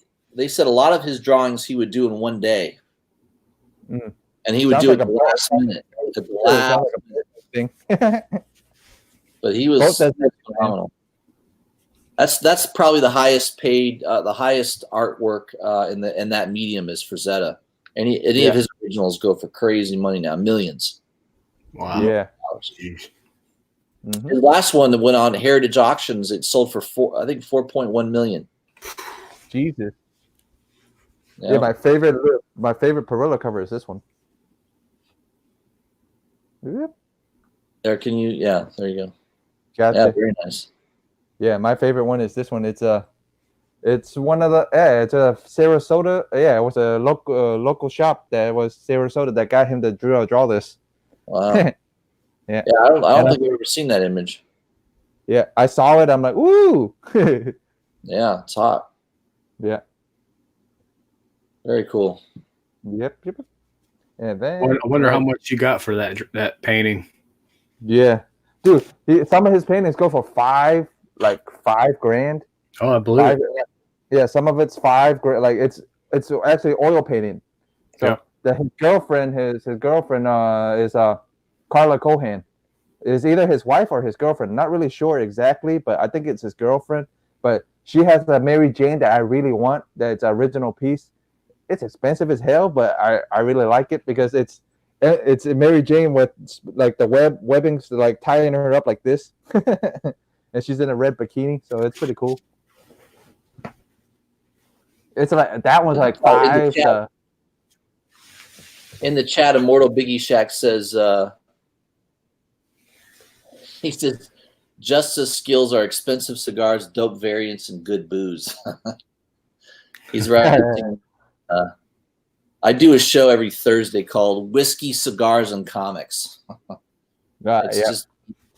a lot of his drawings he would do in one day, and he would do it at the last minute. At the last thing. But he was phenomenal. That's probably the highest paid, the highest artwork in that medium is Frazetta. Any of his originals go for crazy money now, millions. Wow. Yeah. Mm-hmm. His last one that went on Heritage Auctions, it sold for 4.1 million. Jesus. Yeah, my favorite Perilla cover is this one. Yep. There can you? Yeah, there you go. Gotcha. Yeah, very nice. Yeah, my favorite one is this one. It's one of the it's a Sarasota. Yeah, it was a local shop that was Sarasota that got him to draw this. Wow. Yeah, I don't think I've ever seen that image. Yeah, I saw it. I'm like, ooh. Yeah, it's hot. Yeah. Very cool. Yep. And then I wonder how much you got for that painting. Yeah, dude. Some of his paintings go for $5,000. Oh, I believe it. Yeah, some of it's $5,000. Like it's actually oil painting. So his girlfriend is Carla Cohan. Is either his wife or his girlfriend. Not really sure exactly, but I think it's his girlfriend. But she has the Mary Jane that I really want. That's an original piece. It's expensive as hell, but I really like it because it's Mary Jane with like the webbings like tying her up like this, and she's in a red bikini, so it's pretty cool. It's like that one's like $5. In the chat, Immortal Biggie Shack says he says Justice skills are expensive cigars, dope variants, and good booze. He's right. I do a show every Thursday called Whiskey, Cigars, and Comics.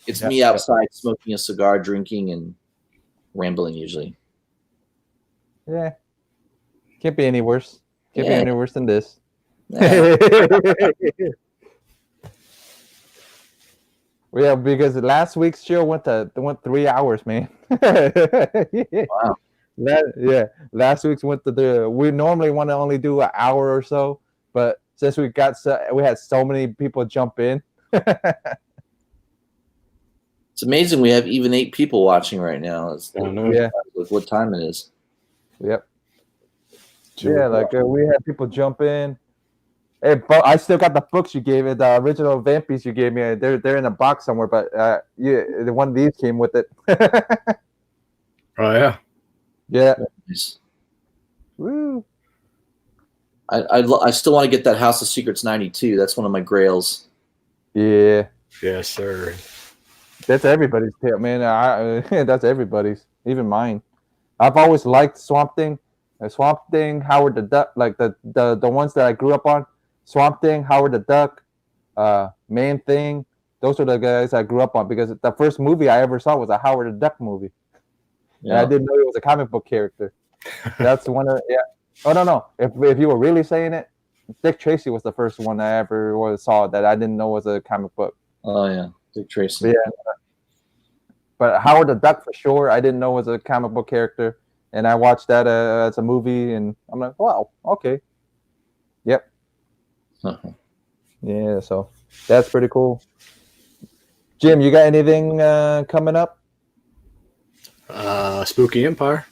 It's me outside smoking a cigar, drinking, and rambling usually. Yeah. Can't be any worse. Can't be any worse than this. Yeah, because last week's show went 3 hours, man. Wow. Last week's went we normally want to only do an hour or so, but since we had so many people jump in. It's amazing we have even 8 people watching right now. With what time it is. Yep. Yeah, like we had people jump in. Hey, but I still got the books you gave me, the original Vampies you gave me. They're in a box somewhere, but the one of these came with it. Oh yeah. Yeah. Nice. Woo. I still want to get that House of Secrets 92. That's one of my grails. Yeah. Yes, sir. That's everybody's tale, man. That's everybody's, even mine. I've always liked Swamp Thing, Howard the Duck, like the ones that I grew up on. Swamp Thing, Howard the Duck, Man Thing. Those are the guys I grew up on because the first movie I ever saw was a Howard the Duck movie. Yeah. And I didn't know he was a comic book character. That's one of Oh no. If you were really saying it, Dick Tracy was the first one I ever saw that I didn't know was a comic book. Oh yeah, Dick Tracy. But, but Howard the Duck for sure, I didn't know was a comic book character, and I watched that as a movie, and I'm like, wow, okay, yep. Yeah, so that's pretty cool. Jim, you got anything coming up? Spooky Empire.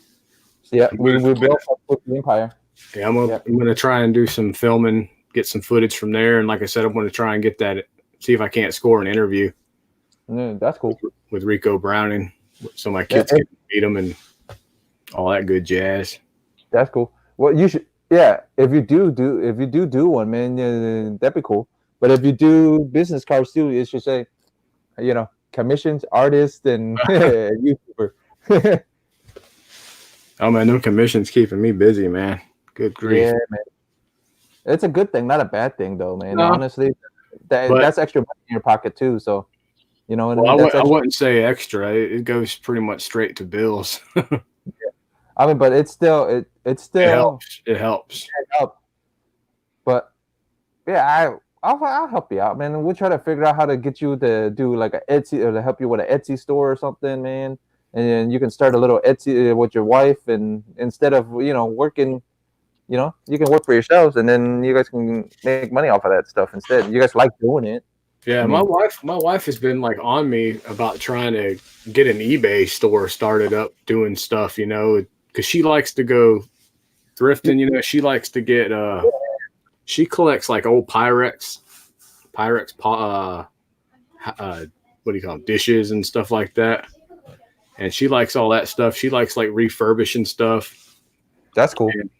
Yeah, we built Spooky Empire. Yeah, I'm gonna try and do some filming, get some footage from there, and like I said, I'm gonna try and get that. See if I can't score an interview. That's cool. With Rico Browning, so my kids can meet him and all that good jazz. That's cool. Well, you should. Yeah, if you do one, man, that'd be cool. But if you do business cards too, it should say, commissions, artist, and YouTuber. Oh man, no commissions keeping me busy, man. Good grief. Yeah, man. It's a good thing, not a bad thing, though, man. No. Honestly, that's extra money in your pocket too. So, you know what I mean? I wouldn't say extra. It goes pretty much straight to bills. Yeah. I mean, but it's still it helps. It helps. But yeah, I'll help you out, man. We'll try to figure out how to get you to do like a Etsy, or to help you with an Etsy store or something, man. And then you can start a little Etsy with your wife, and instead of working, you can work for yourselves, and then you guys can make money off of that stuff instead. You guys like doing it. Yeah, my wife has been like on me about trying to get an eBay store started up, doing stuff, because she likes to go thrifting. She likes to get she collects like old Pyrex, what do you call them, dishes and stuff like that. And she likes all that stuff. She likes like refurbishing stuff. That's cool. And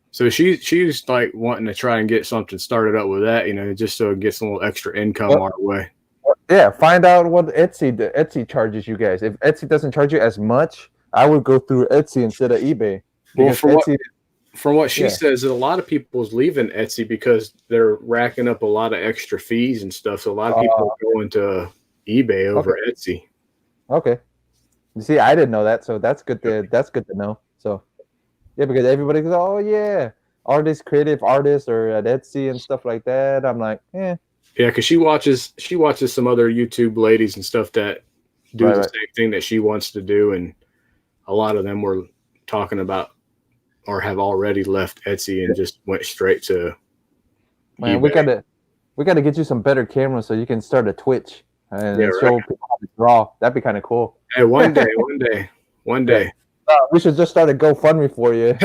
so she's like wanting to try and get something started up with that, just so it gets a little extra income our way. Yeah, find out what Etsy charges you guys. If Etsy doesn't charge you as much, I would go through Etsy instead of eBay. Well, from what she says, that a lot of people's leaving Etsy because they're racking up a lot of extra fees and stuff. So a lot of people are going to eBay over Etsy. Okay. You see, I didn't know that, so that's good to know. So yeah, because everybody goes, oh yeah, creative artists or at Etsy and stuff like that. I'm like, yeah. Yeah, because she watches some other YouTube ladies and stuff that do the same thing that she wants to do, and a lot of them were talking about or have already left Etsy and just went straight to Man, eBay. we gotta get you some better cameras so you can start a Twitch and show people how to draw. That'd be kind of cool. Hey, one day. We should just start a GoFundMe for you.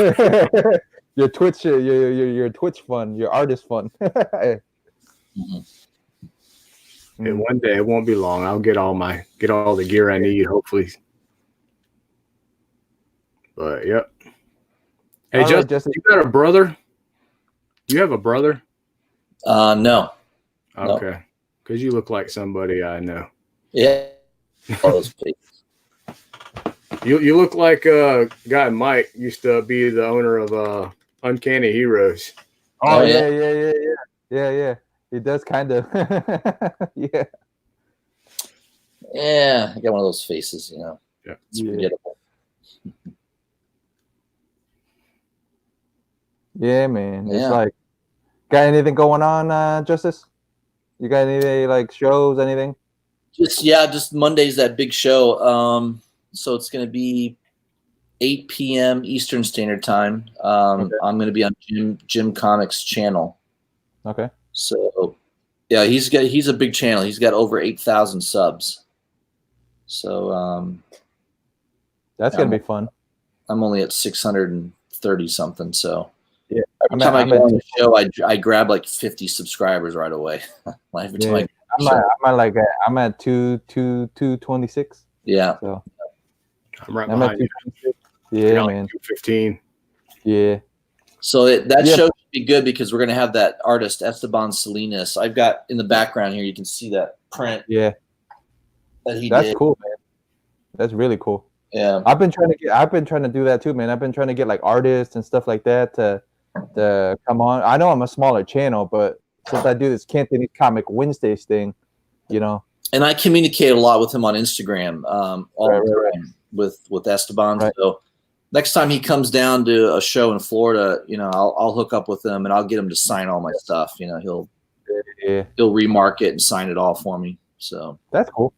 Your Twitch, your Twitch fund, your artist fund. Hey, one day, it won't be long. I'll get all the gear I need, hopefully. But yep. Hey, Justin, you got a brother? Do you have a brother? No. Okay, because you look like somebody I know. Yeah. All those faces. You look like a guy Mike used to be the owner of Uncanny Heroes. Oh yeah. He does kind of. Yeah. Yeah, I got one of those faces, Yeah. It's forgettable. Yeah, man. It's like, got anything going on, Justice? You got any like shows, anything? Just Monday's that big show. So it's going to be 8 p.m. Eastern Standard Time. I'm going to be on Jim Comics channel. Okay. So, yeah, he's a big channel. He's got over 8,000 subs. So that's going to be fun. I'm only at 630 something. So yeah, every time I go on the show, I grab like 50 subscribers right away. I'm at 226. Yeah. So I'm right behind you. Yeah, man. 215. Yeah. So that show should be good because we're going to have that artist Esteban Salinas. I've got in the background here. You can see that print. Yeah. That he That's did. cool, man. That's really cool. Yeah. I've been trying to do that too, man. I've been trying to get like artists and stuff like that to come on. I know I'm a smaller channel, but since I do this Cantonese Comic Wednesdays thing, And I communicate a lot with him on Instagram all the time with Esteban. Right. So next time he comes down to a show in Florida, I'll hook up with him and I'll get him to sign all my stuff. He'll remark it and sign it all for me. So that's cool.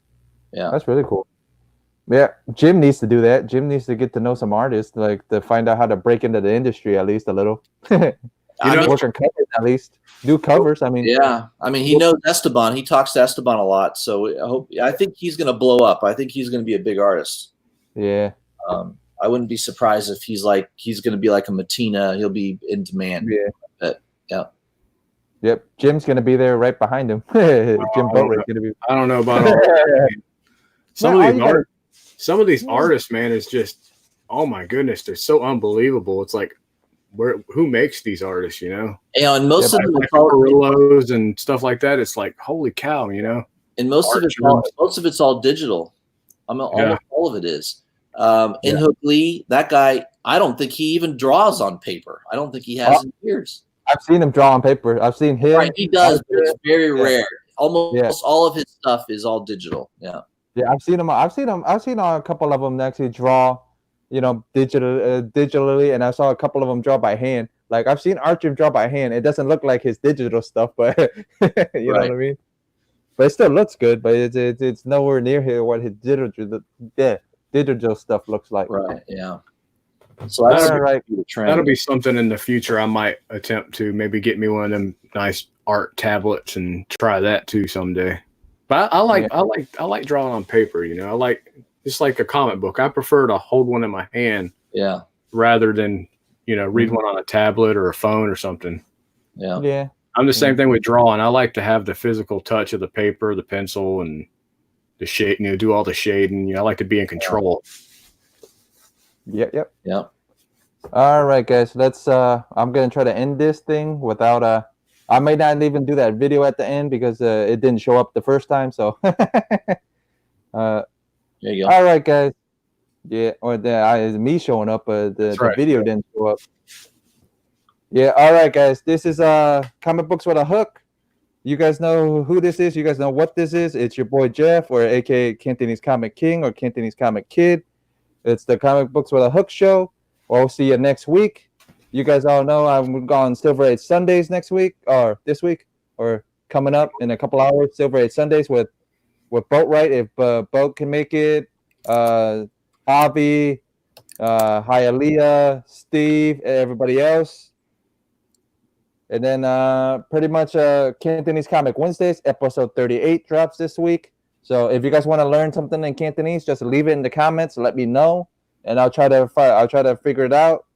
Yeah, that's really cool. Yeah, Jim needs to do that. Jim needs to get to know some artists, like to find out how to break into the industry at least a little. working covers at least. Do covers. I mean, yeah. I mean, he knows Esteban. He talks to Esteban a lot. So I think he's going to blow up. I think he's going to be a big artist. Yeah. I wouldn't be surprised if he's going to be like a Matina. He'll be in demand. Yeah. But, yeah. Yep. Jim's going to be there right behind him. Jim Boatwright's going to be. I don't know about all that. Some of these artists, man, is just, oh my goodness, they're so unbelievable. It's like, who makes these artists, you know? And most of them like Gorillas and stuff like that. It's like, holy cow, you know? And most of it's all digital. Almost all of it is. Inhook Lee, that guy, I don't think he even draws on paper. I don't think he has in years. I've seen him draw on paper. I've seen him. Right, he does, but it's very rare. Almost all of his stuff is all digital. Yeah. Yeah, I've seen him a couple of them actually draw, you know, digitally, and I saw a couple of them draw by hand. Like I've seen Archie draw by hand. It doesn't look like his digital stuff, but you know what I mean. But it still looks good, but it's nowhere near here what his digital stuff looks like. Right. Yeah. So that'll be something in the future. I might attempt to maybe get me one of them nice art tablets and try that too someday. But I like drawing on paper. You know, I like just like a comic book. I prefer to hold one in my hand. Yeah. Rather than read one on a tablet or a phone or something. Yeah. Yeah. I'm the same thing with drawing. I like to have the physical touch of the paper, the pencil, and the shade. Do all the shading. I like to be in control. Yep. All right, guys. Let's. I'm gonna try to end this thing without I may not even do that video at the end because it didn't show up the first time. So. There you go. All right, guys. Yeah, or me showing up, but the video didn't show up. Yeah. All right, guys. This is Comic Books with a Hook. You guys know who this is. You guys know what this is. It's your boy Jeff, or AKA Cantonese Comic King or Cantonese Comic Kid. It's the Comic Books with a Hook show. We'll see you next week. You guys all know I'm going Silver Age Sundays next week, or this week, or coming up in a couple hours. Silver Age Sundays with Boatwright, if Boat can make it. Avi, Hialeah, Steve, everybody else. And then pretty much Cantonese Comic Wednesdays, episode 38 drops this week. So if you guys want to learn something in Cantonese, just leave it in the comments. Let me know, and I'll try to figure it out.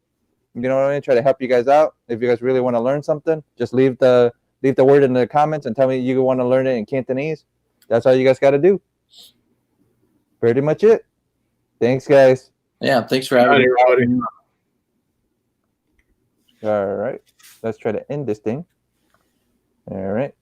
You know what I mean? Try to help you guys out. If you guys really want to learn something, just leave the word in the comments and tell me you want to learn it in Cantonese. That's all you guys got to do. Pretty much it. Thanks, guys. Yeah, thanks for having me. All right. Let's try to end this thing. All right.